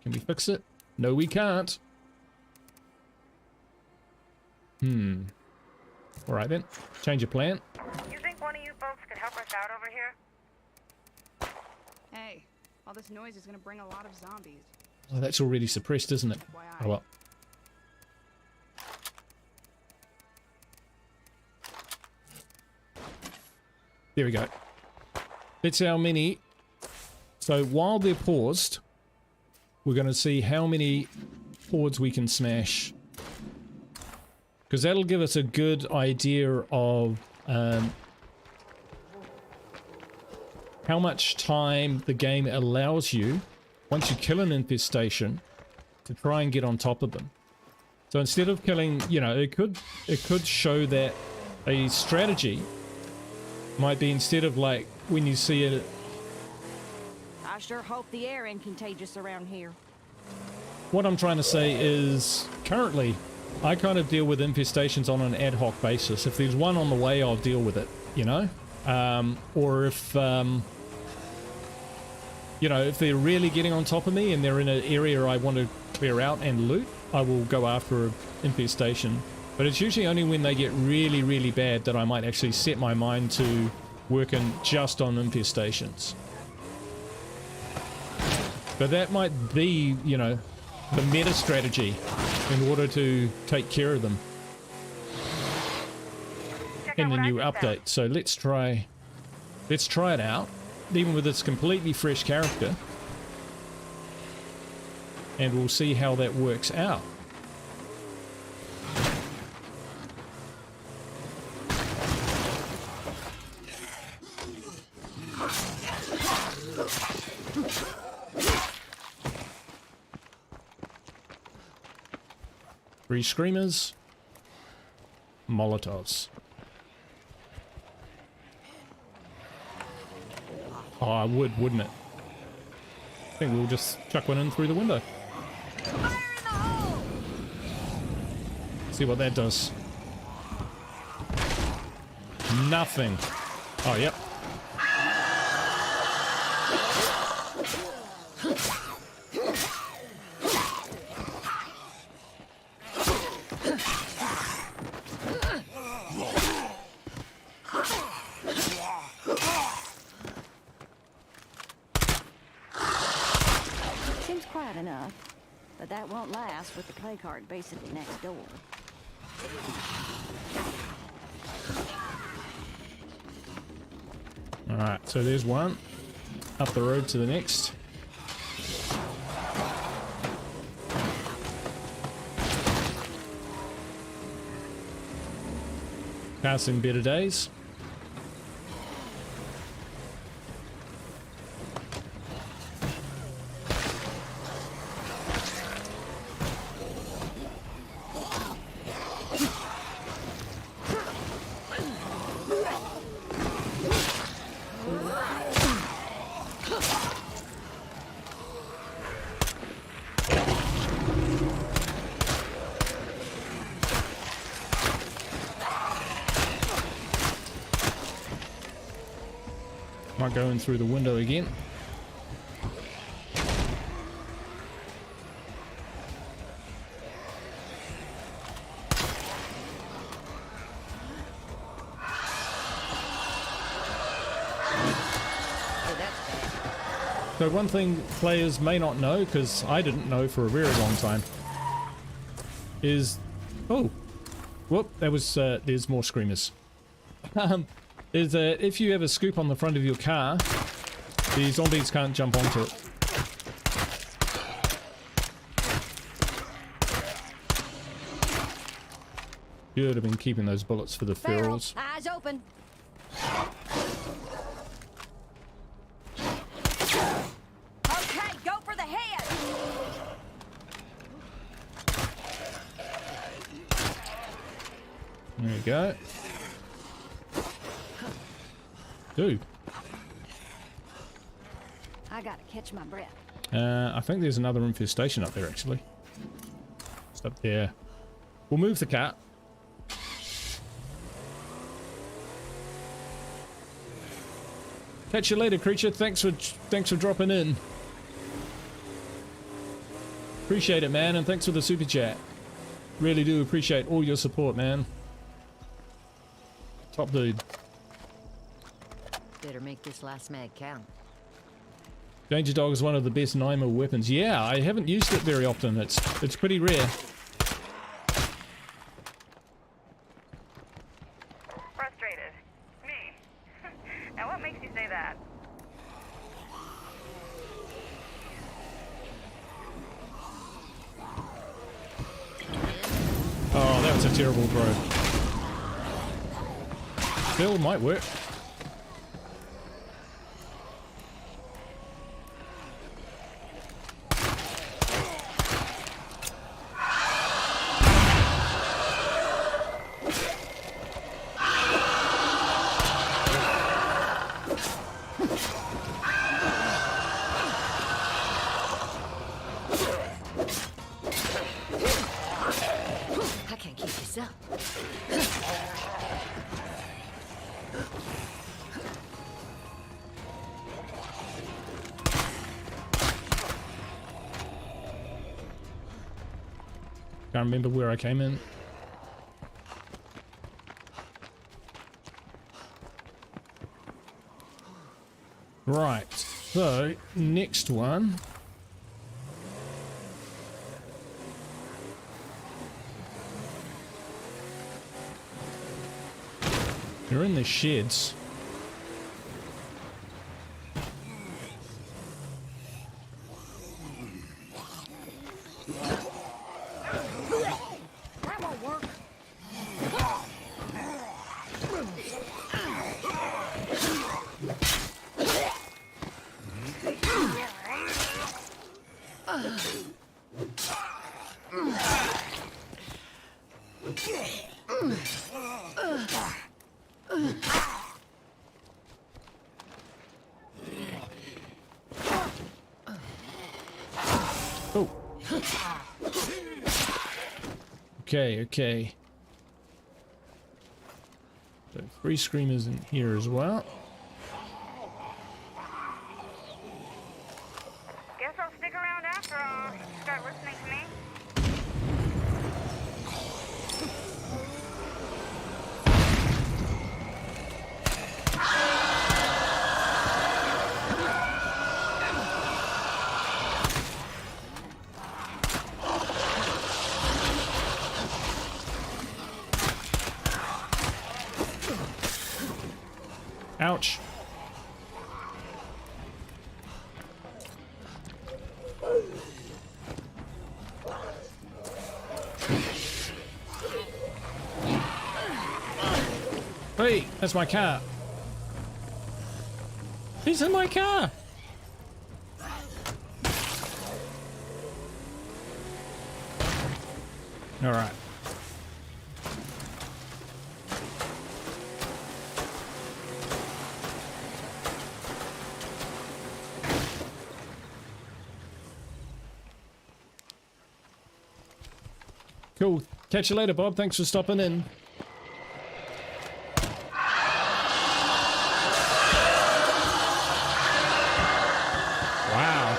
Can we fix it? No, we can't. Alright then, change your plan. You think one of you folks could help us out over here? Hey, all this noise is gonna bring a lot of zombies. Oh, that's already suppressed, isn't it? Oh well. There we go. That's how many. So while they're paused, we're going to see how many boards we can smash. Because that'll give us a good idea of how much time the game allows you, once you kill an infestation, to try and get on top of them. So instead of killing, you know, it could show that a strategy might be, instead of like when you see it. I sure hope the air ain't contagious around here. What I'm trying to say is, currently, I kind of deal with infestations on an ad hoc basis. If there's one on the way, I'll deal with it, you know? Or if, you know, if they're really getting on top of me and they're in an area I want to clear out and loot, I will go after an infestation. But it's usually only when they get really, really bad that I might actually set my mind to working just on infestations. But that might be, you know, the meta strategy in order to take care of them in the new update. So let's try it out, even with this completely fresh character, and we'll see how that works out. Three screamers, Molotovs. Oh, I would, wouldn't it? I think we'll just chuck one in through the window. Fire in the hole! See what that does. Nothing. Oh, yep. Seems quiet enough, but that won't last with the play card basically next door. Alright, so there's one. Up the road to the next. Passing better days. Might go in through the window again. So one thing players may not know, because I didn't know for a very long time, is... Oh! Whoop, that was... there's more screamers. Is that if you have a scoop on the front of your car, the zombies can't jump onto it. Should have been keeping those bullets for the ferals. Eyes open. Okay, go for the head. There you go. Dude. I gotta catch my breath. I think there's another infestation up there, actually. Just up there. We'll move the cat. Catch you later, creature. Thanks for dropping in. Appreciate it, man, and thanks for the super chat. Really do appreciate all your support, man. Top dude. Better make this last mag count. Danger Dog is one of the best Naima weapons. Yeah, I haven't used it very often. It's pretty rare. Frustrated. Me. Now what makes you say that? Oh, that was a terrible throw. Still might work. I can't keep this up. Can't remember where I came in. Right, so next one. They're in the sheds. That won't work. Oh. Okay. So 3 screamers in here as well. Guess I'll stick around after all. Start listening to me. Ouch. Hey, that's my car. He's in my car. All right. Cool. Catch you later, Bob. Thanks for stopping in. Wow.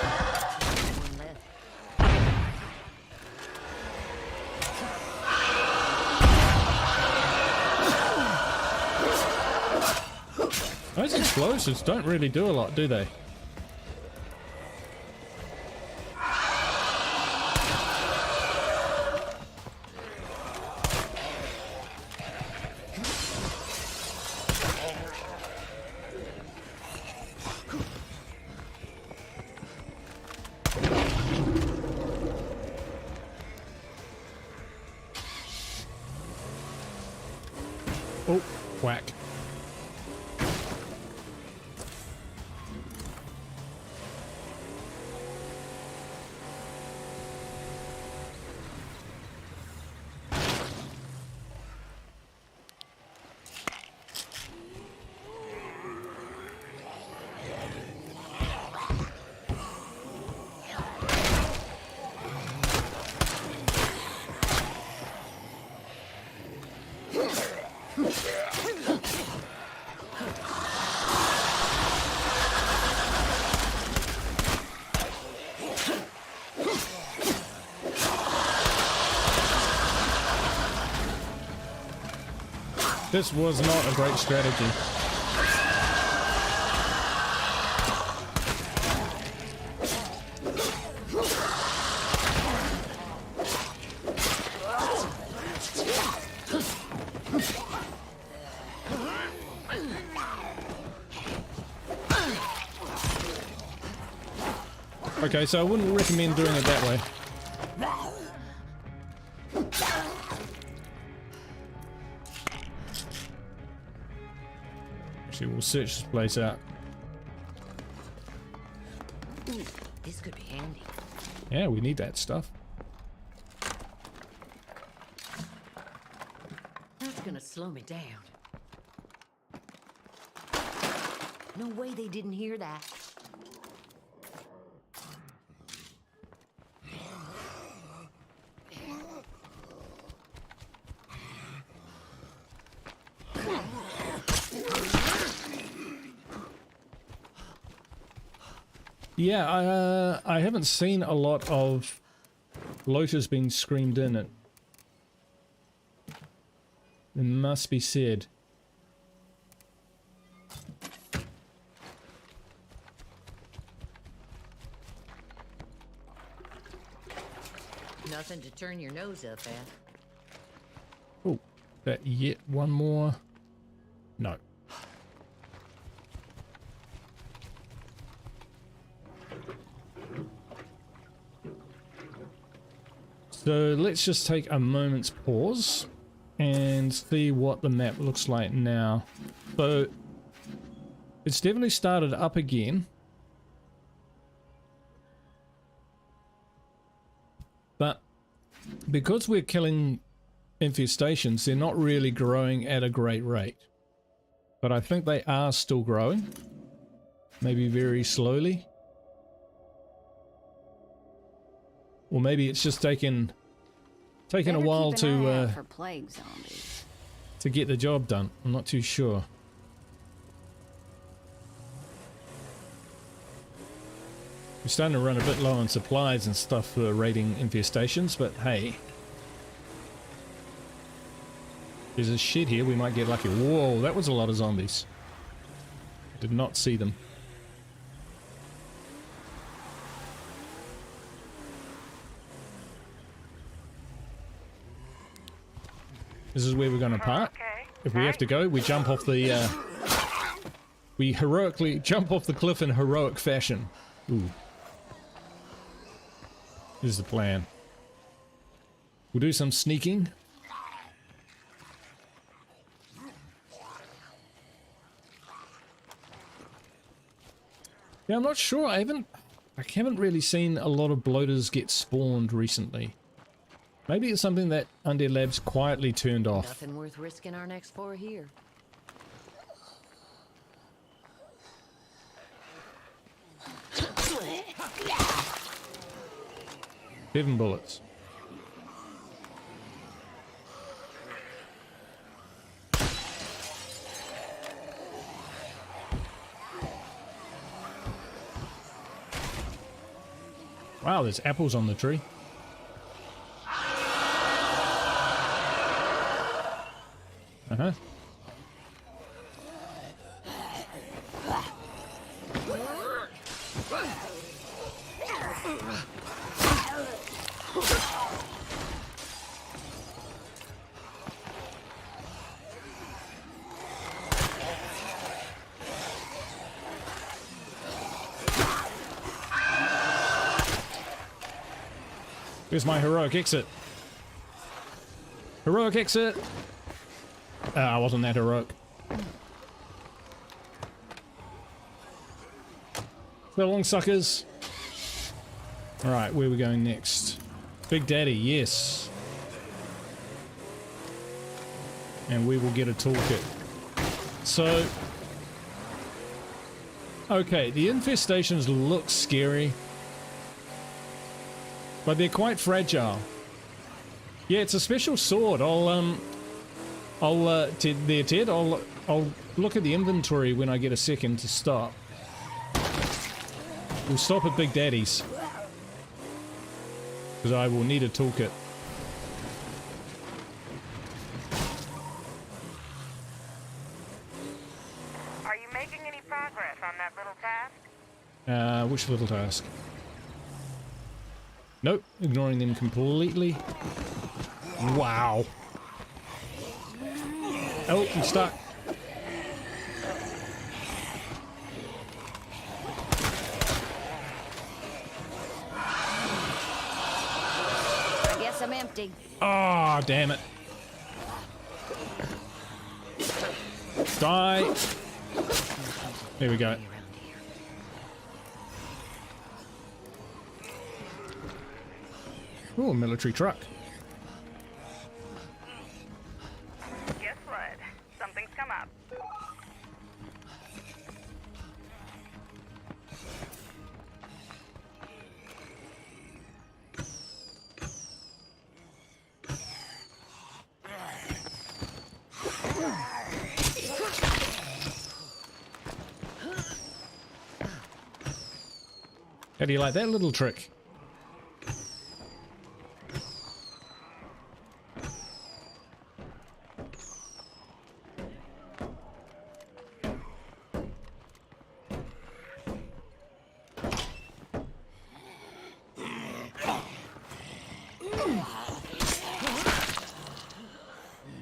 Those explosives don't really do a lot, do they? Oh, whack. This was not a great strategy. Okay, so I wouldn't recommend doing it that way. Actually, we'll search this place out. Ooh, this could be handy. Yeah, we need that stuff. That's gonna slow me down. No way they didn't hear that. Yeah, I haven't seen a lot of looters being screamed in. It must be said. Nothing to turn your nose up at. Oh, that yet one more. No. So let's just take a moment's pause and see what the map looks like now. So it's definitely started up again. But because we're killing infestations, they're not really growing at a great rate. But I think they are still growing. Maybe very slowly. Or maybe it's just taken a while to for plague zombies. to get the job done. I'm not too sure. We're starting to run a bit low on supplies and stuff for raiding infestations, but hey. There's a shed here, we might get lucky. Whoa, that was a lot of zombies. Did not see them. This is where we're going to park. Okay. If we have to go, we jump off the... we heroically jump off the cliff in heroic fashion. Ooh. Here's the plan. We'll do some sneaking. Yeah, I'm not sure. I haven't really seen a lot of bloaters get spawned recently. Maybe it's something that Undead Labs quietly turned off. Nothing worth risking our next 4 here. 7 bullets. Wow, there's apples on the tree. Uh-huh. Here's my heroic exit. Heroic exit! I wasn't that heroic. So long, suckers. Alright, where are we going next? Big Daddy, yes. And we will get a toolkit. So... okay, the infestations look scary. But they're quite fragile. Yeah, it's a special sword. I'll Ted, I'll look at the inventory when I get a second to stop. We'll stop at Big Daddy's. Because I will need a toolkit. Which little task? Nope, ignoring them completely. Wow. Oh, I'm stuck. I guess I'm empty. Oh, damn it. Die. There we go. Oh, a military truck. Guess what? Something's come up. How do you like that little trick?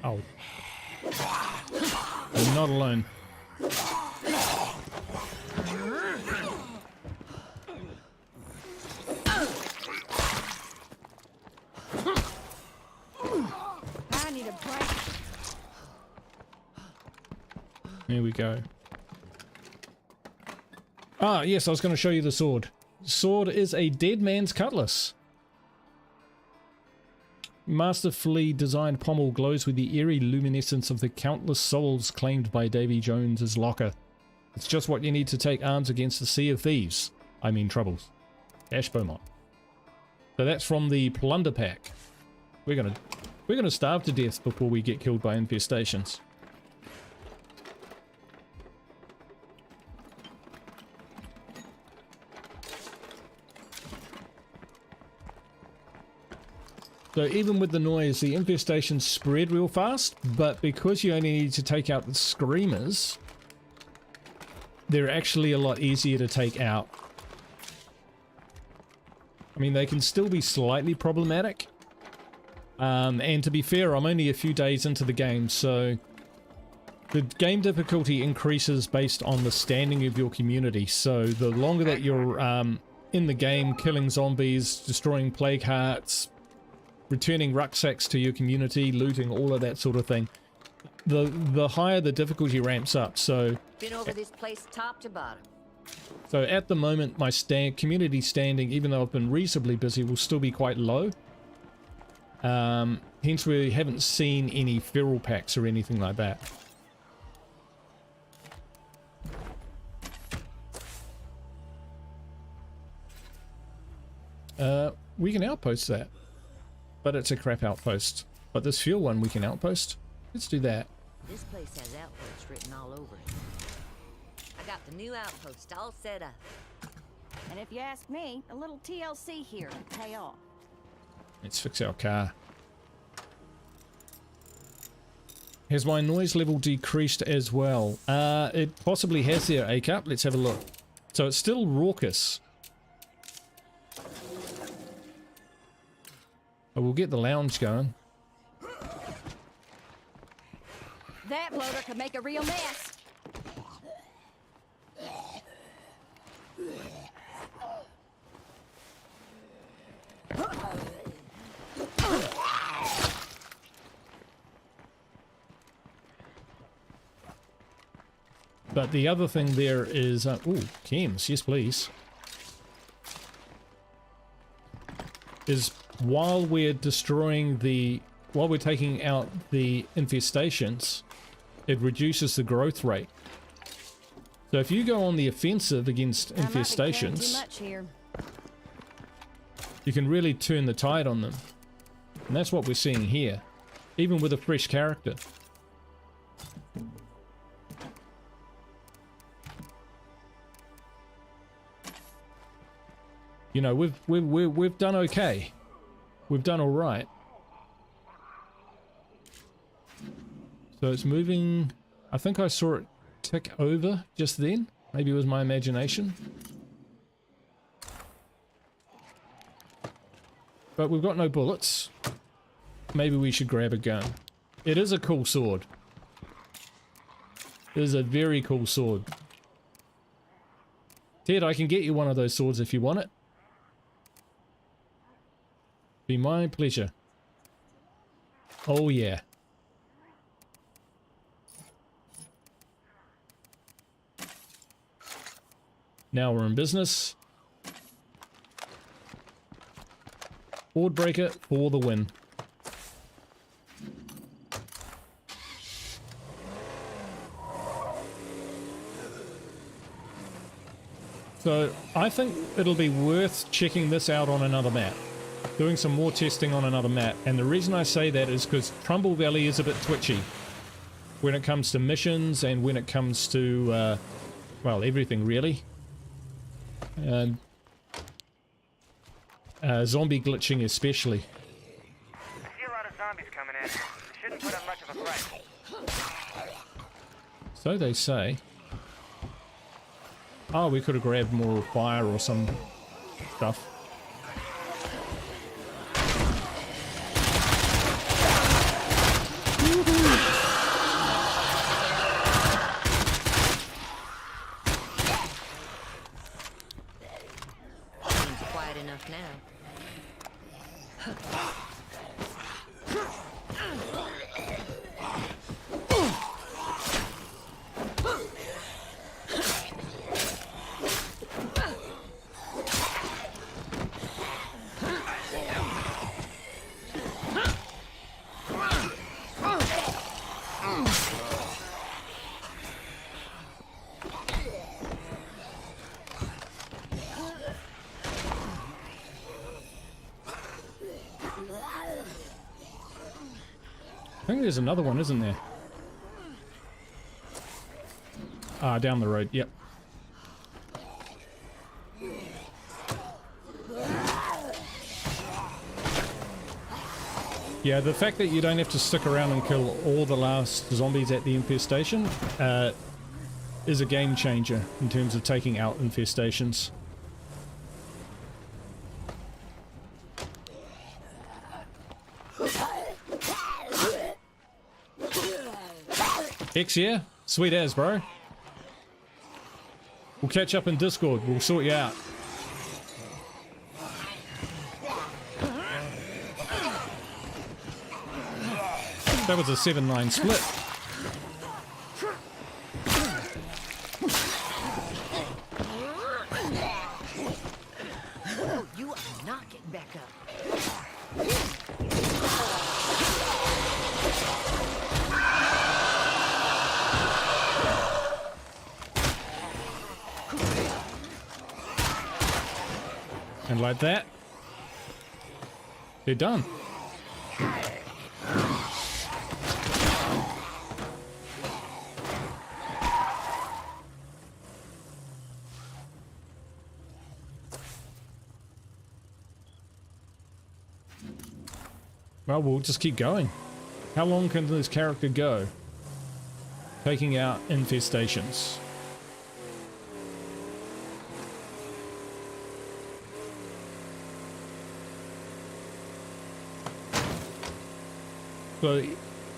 Oh. I'm not alone. I need a break. There we go. Ah, yes, I was going to show you the sword. Sword is a dead man's cutlass. Masterfully designed pommel glows with the eerie luminescence of the countless souls claimed by Davy Jones's locker. It's just what you need to take arms against the sea of thieves. I mean troubles. Ash Beaumont. So that's from the plunder pack. We're gonna starve to death before we get killed by infestations. So even with the noise, the infestations spread real fast, but because you only need to take out the screamers, they're actually a lot easier to take out. I mean, they can still be slightly problematic. And to be fair, I'm only a few days into the game, so the game difficulty increases based on the standing of your community. So the longer that you're in the game, killing zombies, destroying plague hearts, returning rucksacks to your community, looting, all of that sort of thing, the higher the difficulty ramps up. So Been over this place top to bottom. so at the moment, my community standing, even though I've been reasonably busy, will still be quite low. Hence we haven't seen any feral packs or anything like that. We can outpost that, but it's a crap outpost. But this fuel one we can outpost. Let's do that. This place has outposts written all over it. I got the new outpost all set up. And if you ask me, a little TLC here to pay off. Let's fix our car. Has my noise level decreased as well? It possibly has there, A-Cup. Let's have a look. So it's still raucous. But we'll get the lounge going. That bloater could make a real mess. But the other thing there is... ooh, chems, yes please. Is while we're destroying the... while we're taking out the infestations, it reduces the growth rate. So if you go on the offensive against infestations, Too much here. you can really turn the tide on them. And that's what we're seeing here, even with a fresh character. You know, we've done okay. We've done all right. So it's moving. I think I saw it tick over just then. Maybe it was my imagination. But we've got no bullets. Maybe we should grab a gun. It is a cool sword. It is a very cool sword. Ted, I can get you one of those swords if you want it. Be my pleasure. Oh yeah. Now we're in business. Board breaker for the win. So I think it'll be worth checking this out on another map. Doing some more testing on another map. And the reason I say that is because Trumbull Valley is a bit twitchy when it comes to missions and when it comes to, well, everything really. Zombie glitching especially. I see a lot of zombies coming in. Shouldn't put up much of a fight. So they say. Oh, we could have grabbed more fire or some stuff. Seems quiet enough now. I think there's another one, isn't there? Ah, down the road, yep. Yeah, the fact that you don't have to stick around and kill all the last zombies at the infestation is a game changer in terms of taking out infestations. X, yeah? Sweet as, bro. We'll catch up in Discord. We'll sort you out. That was a 7-9 split. You are not getting back up. And like that, they're done. Well, we'll just keep going. How long can this character go? Taking out infestations. So,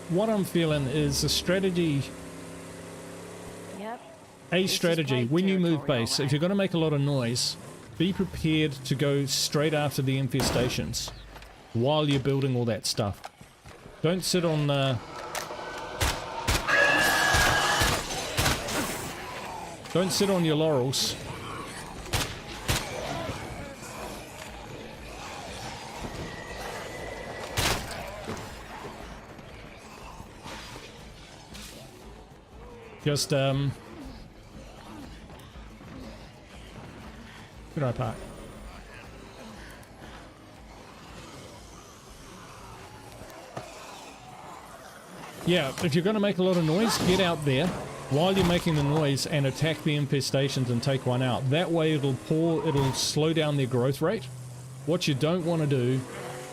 what I'm feeling is a strategy. Yep. A strategy, when you move base, if you're going to make a lot of noise, be prepared to go straight after the infestations while you're building all that stuff. Don't sit on don't sit on your laurels. Just could I park? Yeah, if you're going to make a lot of noise, get out there while you're making the noise and attack the infestations and take one out. That way it'll slow down their growth rate. What you don't want to do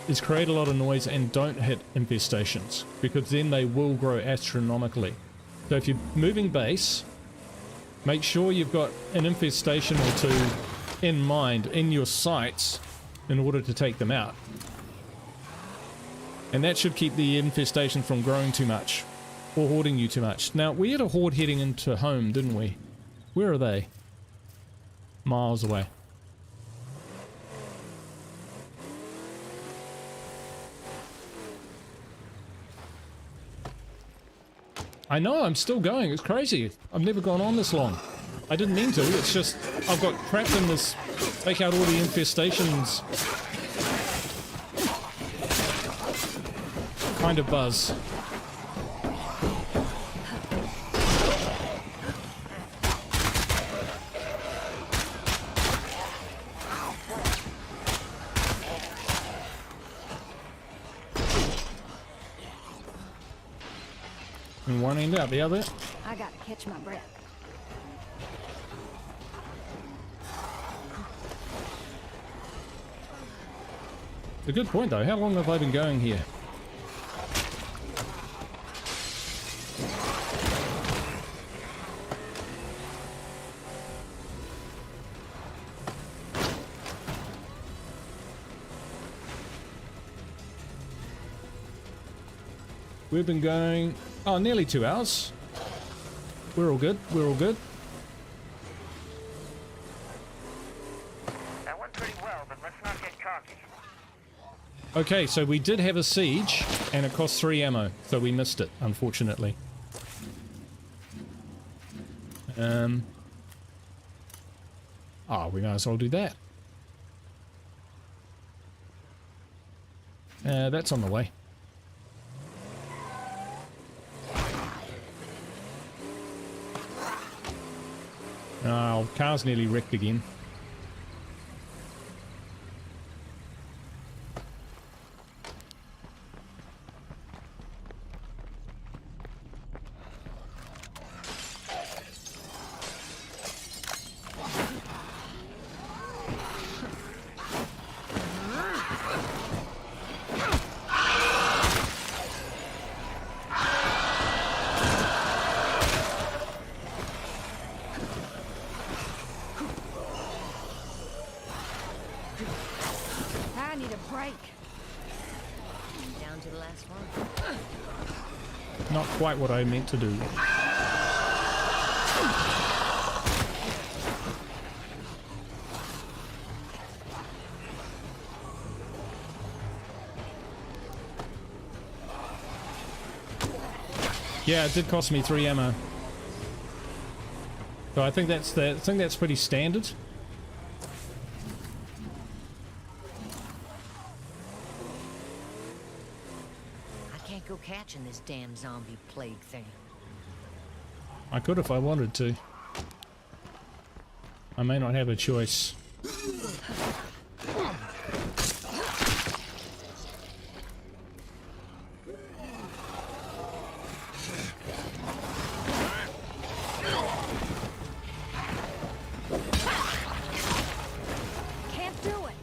is create a lot of noise and don't hit infestations, because then they will grow astronomically. So if you're moving base, make sure you've got an infestation or two in mind, in your sights, in order to take them out. And that should keep the infestation from growing too much or hoarding you too much. Now, we had a horde heading into home, didn't we? Where are they? Miles away. I know, I'm still going. It's crazy. I've never gone on this long. I didn't mean to. It's just I've got trapped in this take out all the infestations kind of buzz. And one end out the other. I gotta catch my breath. It's a good point though. How long have I been going here? We've been going, oh, nearly 2 hours. We're all good. We're all good. That went pretty well, but let's not get cocky. Okay, so we did have a siege, and it cost 3 ammo, so we missed it, unfortunately. Oh, we might as well do that. That's on the way. Oh, car's nearly wrecked again. I need a break. Down to the last one. Not quite what I meant to do. Yeah, it did cost me 3 ammo. So I think that's pretty standard. I can't go catching this damn zombie plague thing. I could if I wanted to. I may not have a choice. Can't do it.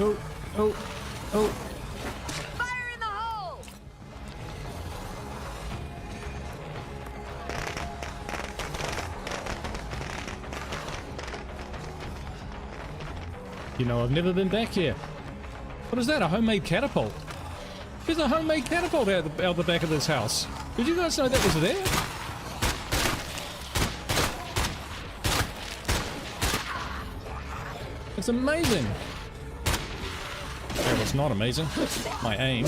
Oh, oh, oh. Fire in the hole! You know, I've never been back here. What is that, a homemade catapult? There's a homemade catapult out the back of this house. Did you guys know that was there? It's amazing. That was not amazing. My aim.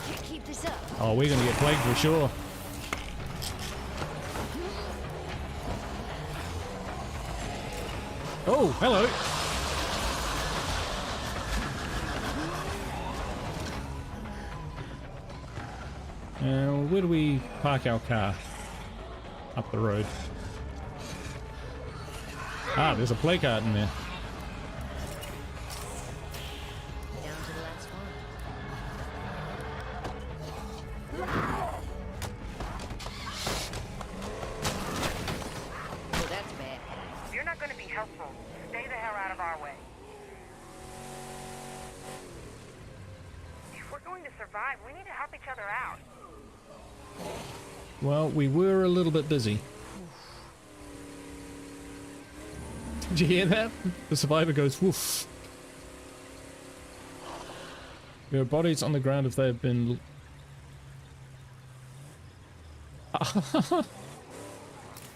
Can't keep this up. Oh, we're gonna get plagued for sure. Oh, hello. Where do we park our car? Up the road. Ah, there's a play card in there. Down to the last one. Oh, that's bad. If you're not going to be helpful, stay the hell out of our way. going to survive. We need to help each other out. Well, we were a little bit busy. Did you hear that? The survivor goes, woof. There are bodies on the ground if they have been...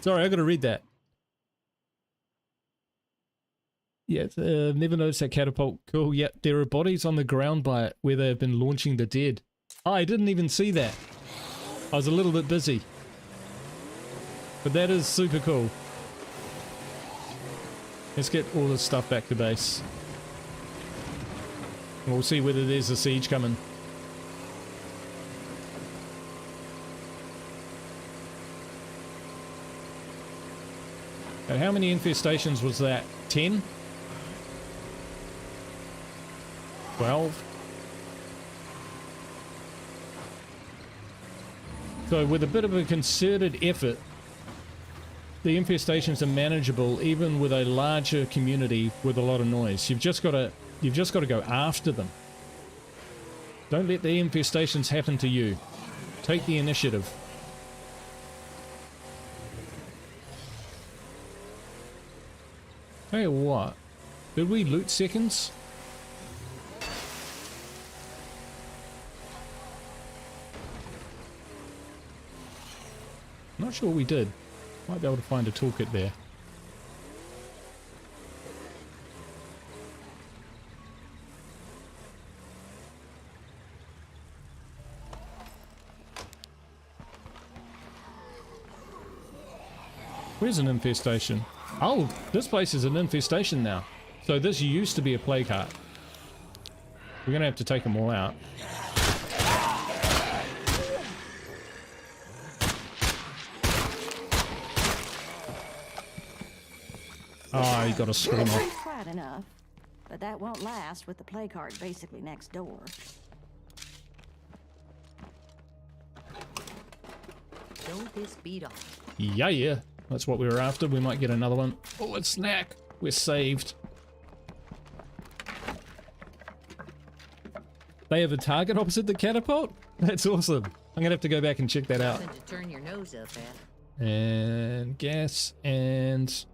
Sorry, I gotta read that. Yeah, never noticed that catapult. Cool, yeah, there are bodies on the ground by it where they have been launching the dead. Oh, I didn't even see that. I was a little bit busy. But that is super cool. Let's get all this stuff back to base. And we'll see whether there's a siege coming. And how many infestations was that? 10? 12? So with a bit of a concerted effort, the infestations are manageable even with a larger community with a lot of noise. You've just got to go after them. Don't let the infestations happen to you. Take the initiative. Tell you what, did we loot seconds? Not sure we did. Might be able to find a toolkit there. Where's an infestation? Oh, this place is an infestation now. So this used to be a plague heart. We're gonna have to take them all out. Oh, you got a screamer. Quite enough, but that won't last with the play card basically next door. Don't this beat off? Yeah. That's what we were after. We might get another one. Oh, it's snack. We're saved. They have a target opposite the catapult? That's awesome. I'm gonna have to go back and check that out. Something to turn your nose up at. And gas and...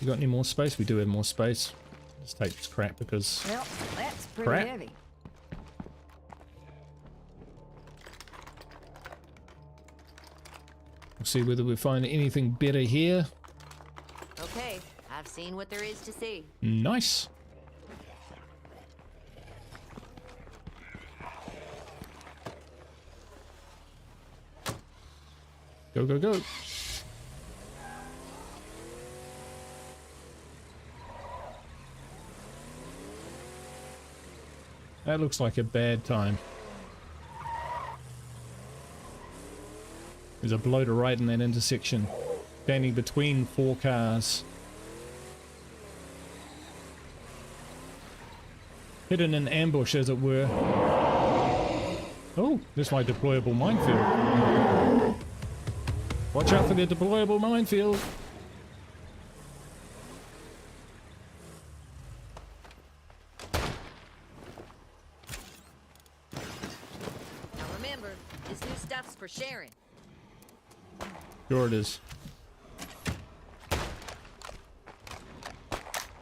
You got any more space? We do have more space. Let's take this crap because... Well, that's pretty Crap. heavy. We'll see whether we find anything better here. Okay, I've seen what there is to see. Nice. Go, go, go. That looks like a bad time. There's a bloater right in that intersection, standing between 4 cars. Hidden in ambush, as it were. Oh, there's my deployable minefield. Watch out for the deployable minefield. Now remember, this new stuff's for sharing. Sure it is.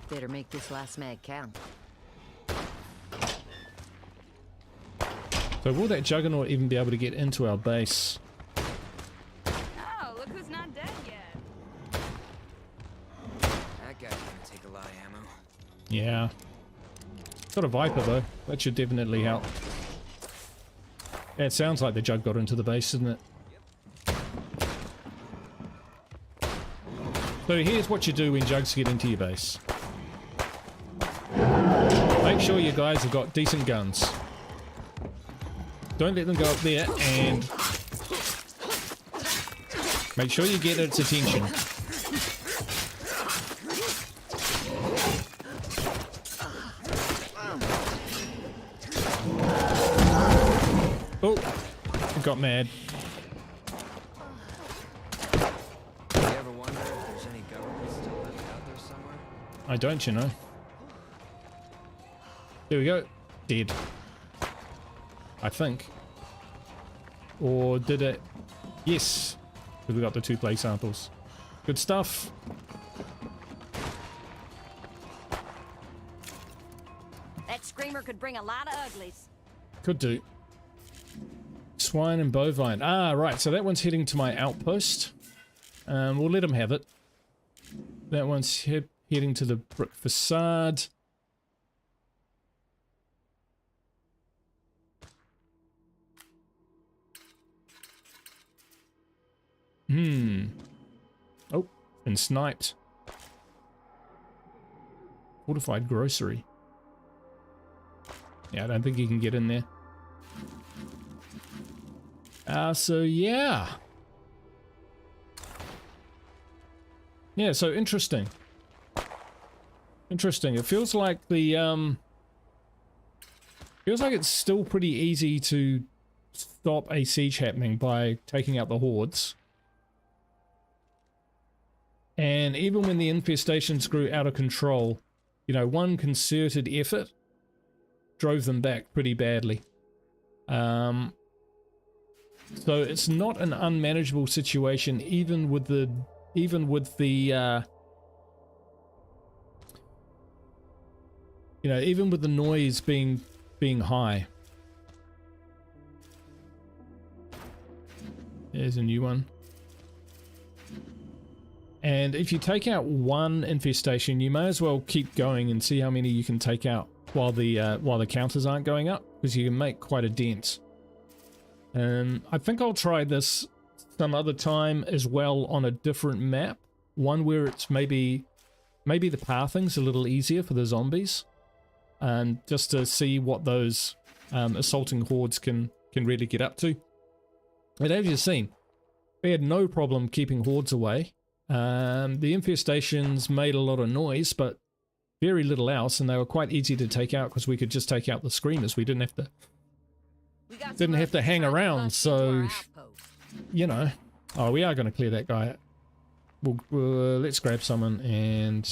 Better make this last mag count. So will that juggernaut even be able to get into our base? Oh, look who's not dead yet. That guy's gonna take a lot of ammo. Yeah. Got a Viper though. That should definitely help. Yeah, it sounds like the Jug got into the base, doesn't it? So here's what you do when Jugs get into your base. Make sure you guys have got decent guns. Don't let them go up there, and make sure you get its attention. Oh, it got mad. You ever wonder if there's any government still left out there somewhere? I don't, you know. There we go. Dead. I think. Or did it? Yes, because we got the 2 plague samples. Good stuff. That screamer could bring a lot of uglies. Could do. Swine and bovine. Ah, right. So that one's heading to my outpost. We'll let him have it. That one's heading to the brick facade. Oh, been sniped. Fortified grocery. Yeah, I don't think he can get in there. So yeah. Yeah, so interesting. Interesting. It feels like the feels like it's still pretty easy to stop a siege happening by taking out the hordes. And even when the infestations grew out of control, you know, one concerted effort drove them back pretty badly. So it's not an unmanageable situation, even with the you know, even with the noise being high. There's a new one. And if you take out one infestation, you may as well keep going and see how many you can take out while the counters aren't going up, because you can make quite a dent. I think I'll try this some other time as well on a different map, one where it's maybe the pathing's a little easier for the zombies, and just to see what those assaulting hordes can really get up to. And as you've seen, they had no problem keeping hordes away. The infestations made a lot of noise, but very little else, and they were quite easy to take out because we could just take out the screamers. We didn't have to hang around. So, you know, oh, we are going to clear that guy. Let's grab someone and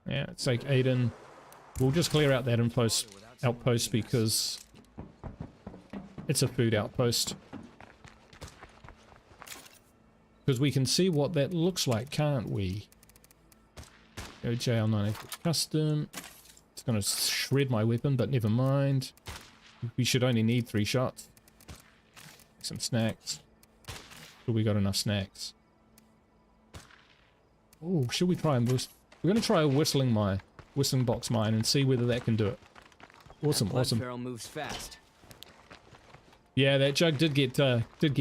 yeah, let's take Aiden. We'll just clear out that outpost because it's a food outpost. Because we can see what that looks like, can't we? Go JL9 custom. It's going to shred my weapon, but never mind. We should only need 3 shots. Some snacks. But we got enough snacks. Oh, should we try and we're going to try a whistling box mine and see whether that can do it. Awesome, awesome. Barrel moves fast. Yeah, that jug did get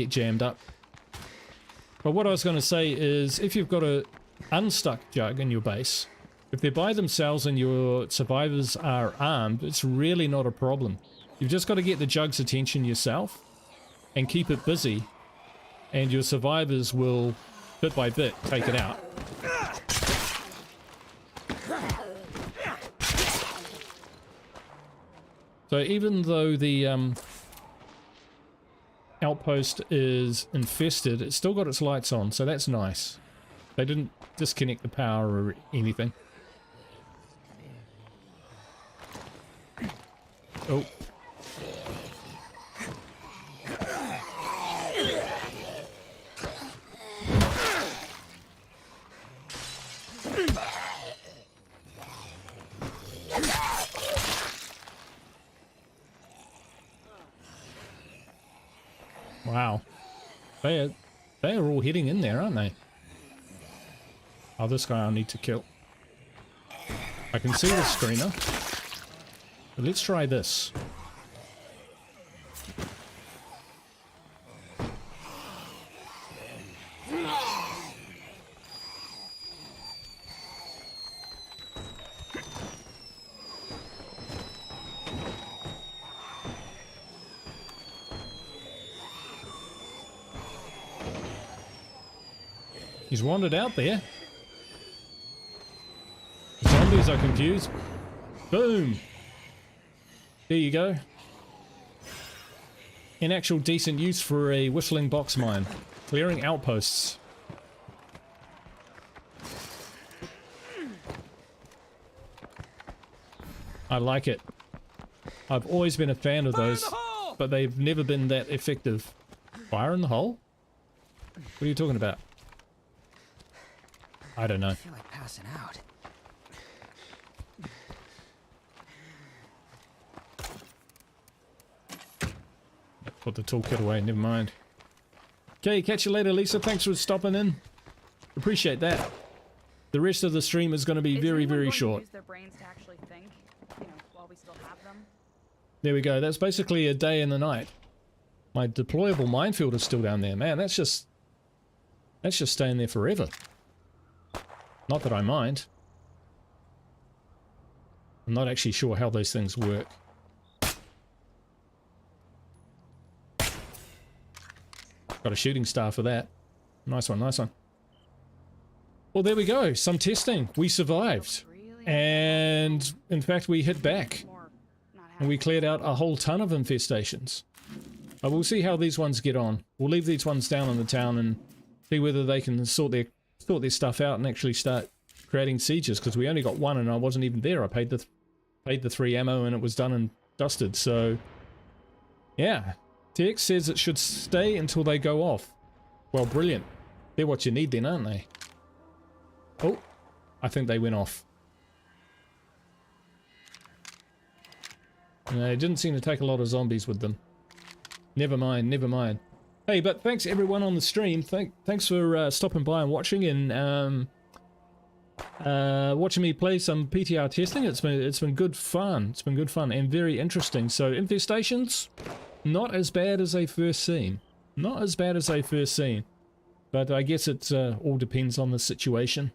jammed up. But what I was going to say is, if you've got a unstuck jug in your base, if they're by themselves and your survivors are armed, it's really not a problem. You've just got to get the jug's attention yourself and keep it busy, and your survivors will, bit by bit, take it out. So even though the outpost is infested, it's still got its lights on, so that's nice. They didn't disconnect the power or anything. Oh. Wow. They are all heading in there, aren't they? Oh, this guy I need to kill. I can see the screener. But let's try this. He's wandered out there. Zombies are confused. Boom! There you go. In actual decent use for a whistling box mine. Clearing outposts. I like it. I've always been a fan of those, but they've never been that effective. Fire in the hole? What are you talking about? I don't know. I feel like passing out. Put the toolkit away, never mind. Okay, catch you later, Lisa. Thanks for stopping in. Appreciate that. The rest of the stream is going to be very, very short. Use their brains to actually think, you know, while we still have them. There we go. That's basically a day and a night. My deployable minefield is still down there. Man, that's just staying there forever. Not that I mind. I'm not actually sure how those things work. Got a shooting star for that. Nice one, nice one. Well, there we go. Some testing. We survived. And in fact, we hit back. And we cleared out a whole ton of infestations. But we'll see how these ones get on. We'll leave these ones down in the town and see whether they can sort their stuff out and actually start creating sieges, because we only got one and I wasn't even there. I paid the 3 ammo and it was done and dusted. So yeah, TX says it should stay until they go off. Well, brilliant. They're what you need then, aren't they? Oh, I think they went off. No, they didn't seem to take a lot of zombies with them. Never mind, never mind. Hey, but thanks everyone on the stream. Thanks for stopping by and watching and watching me play some PTR testing. It's been good fun. It's been good fun and very interesting. So infestations, not as bad as they first seem. Not as bad as they first seem. But I guess it all depends on the situation.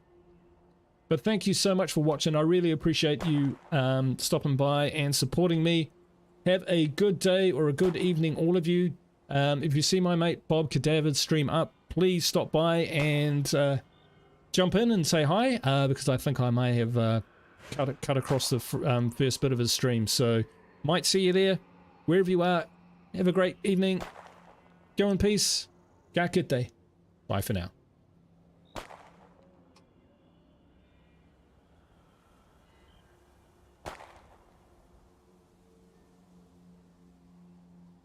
But thank you so much for watching. I really appreciate you stopping by and supporting me. Have a good day or a good evening, all of you. If you see my mate Bob Cadaver's stream up, please stop by and jump in and say hi, because I think I may have cut across the first bit of his stream. So might see you there. Wherever you are, have a great evening. Go in peace. Got a good day. Bye for now.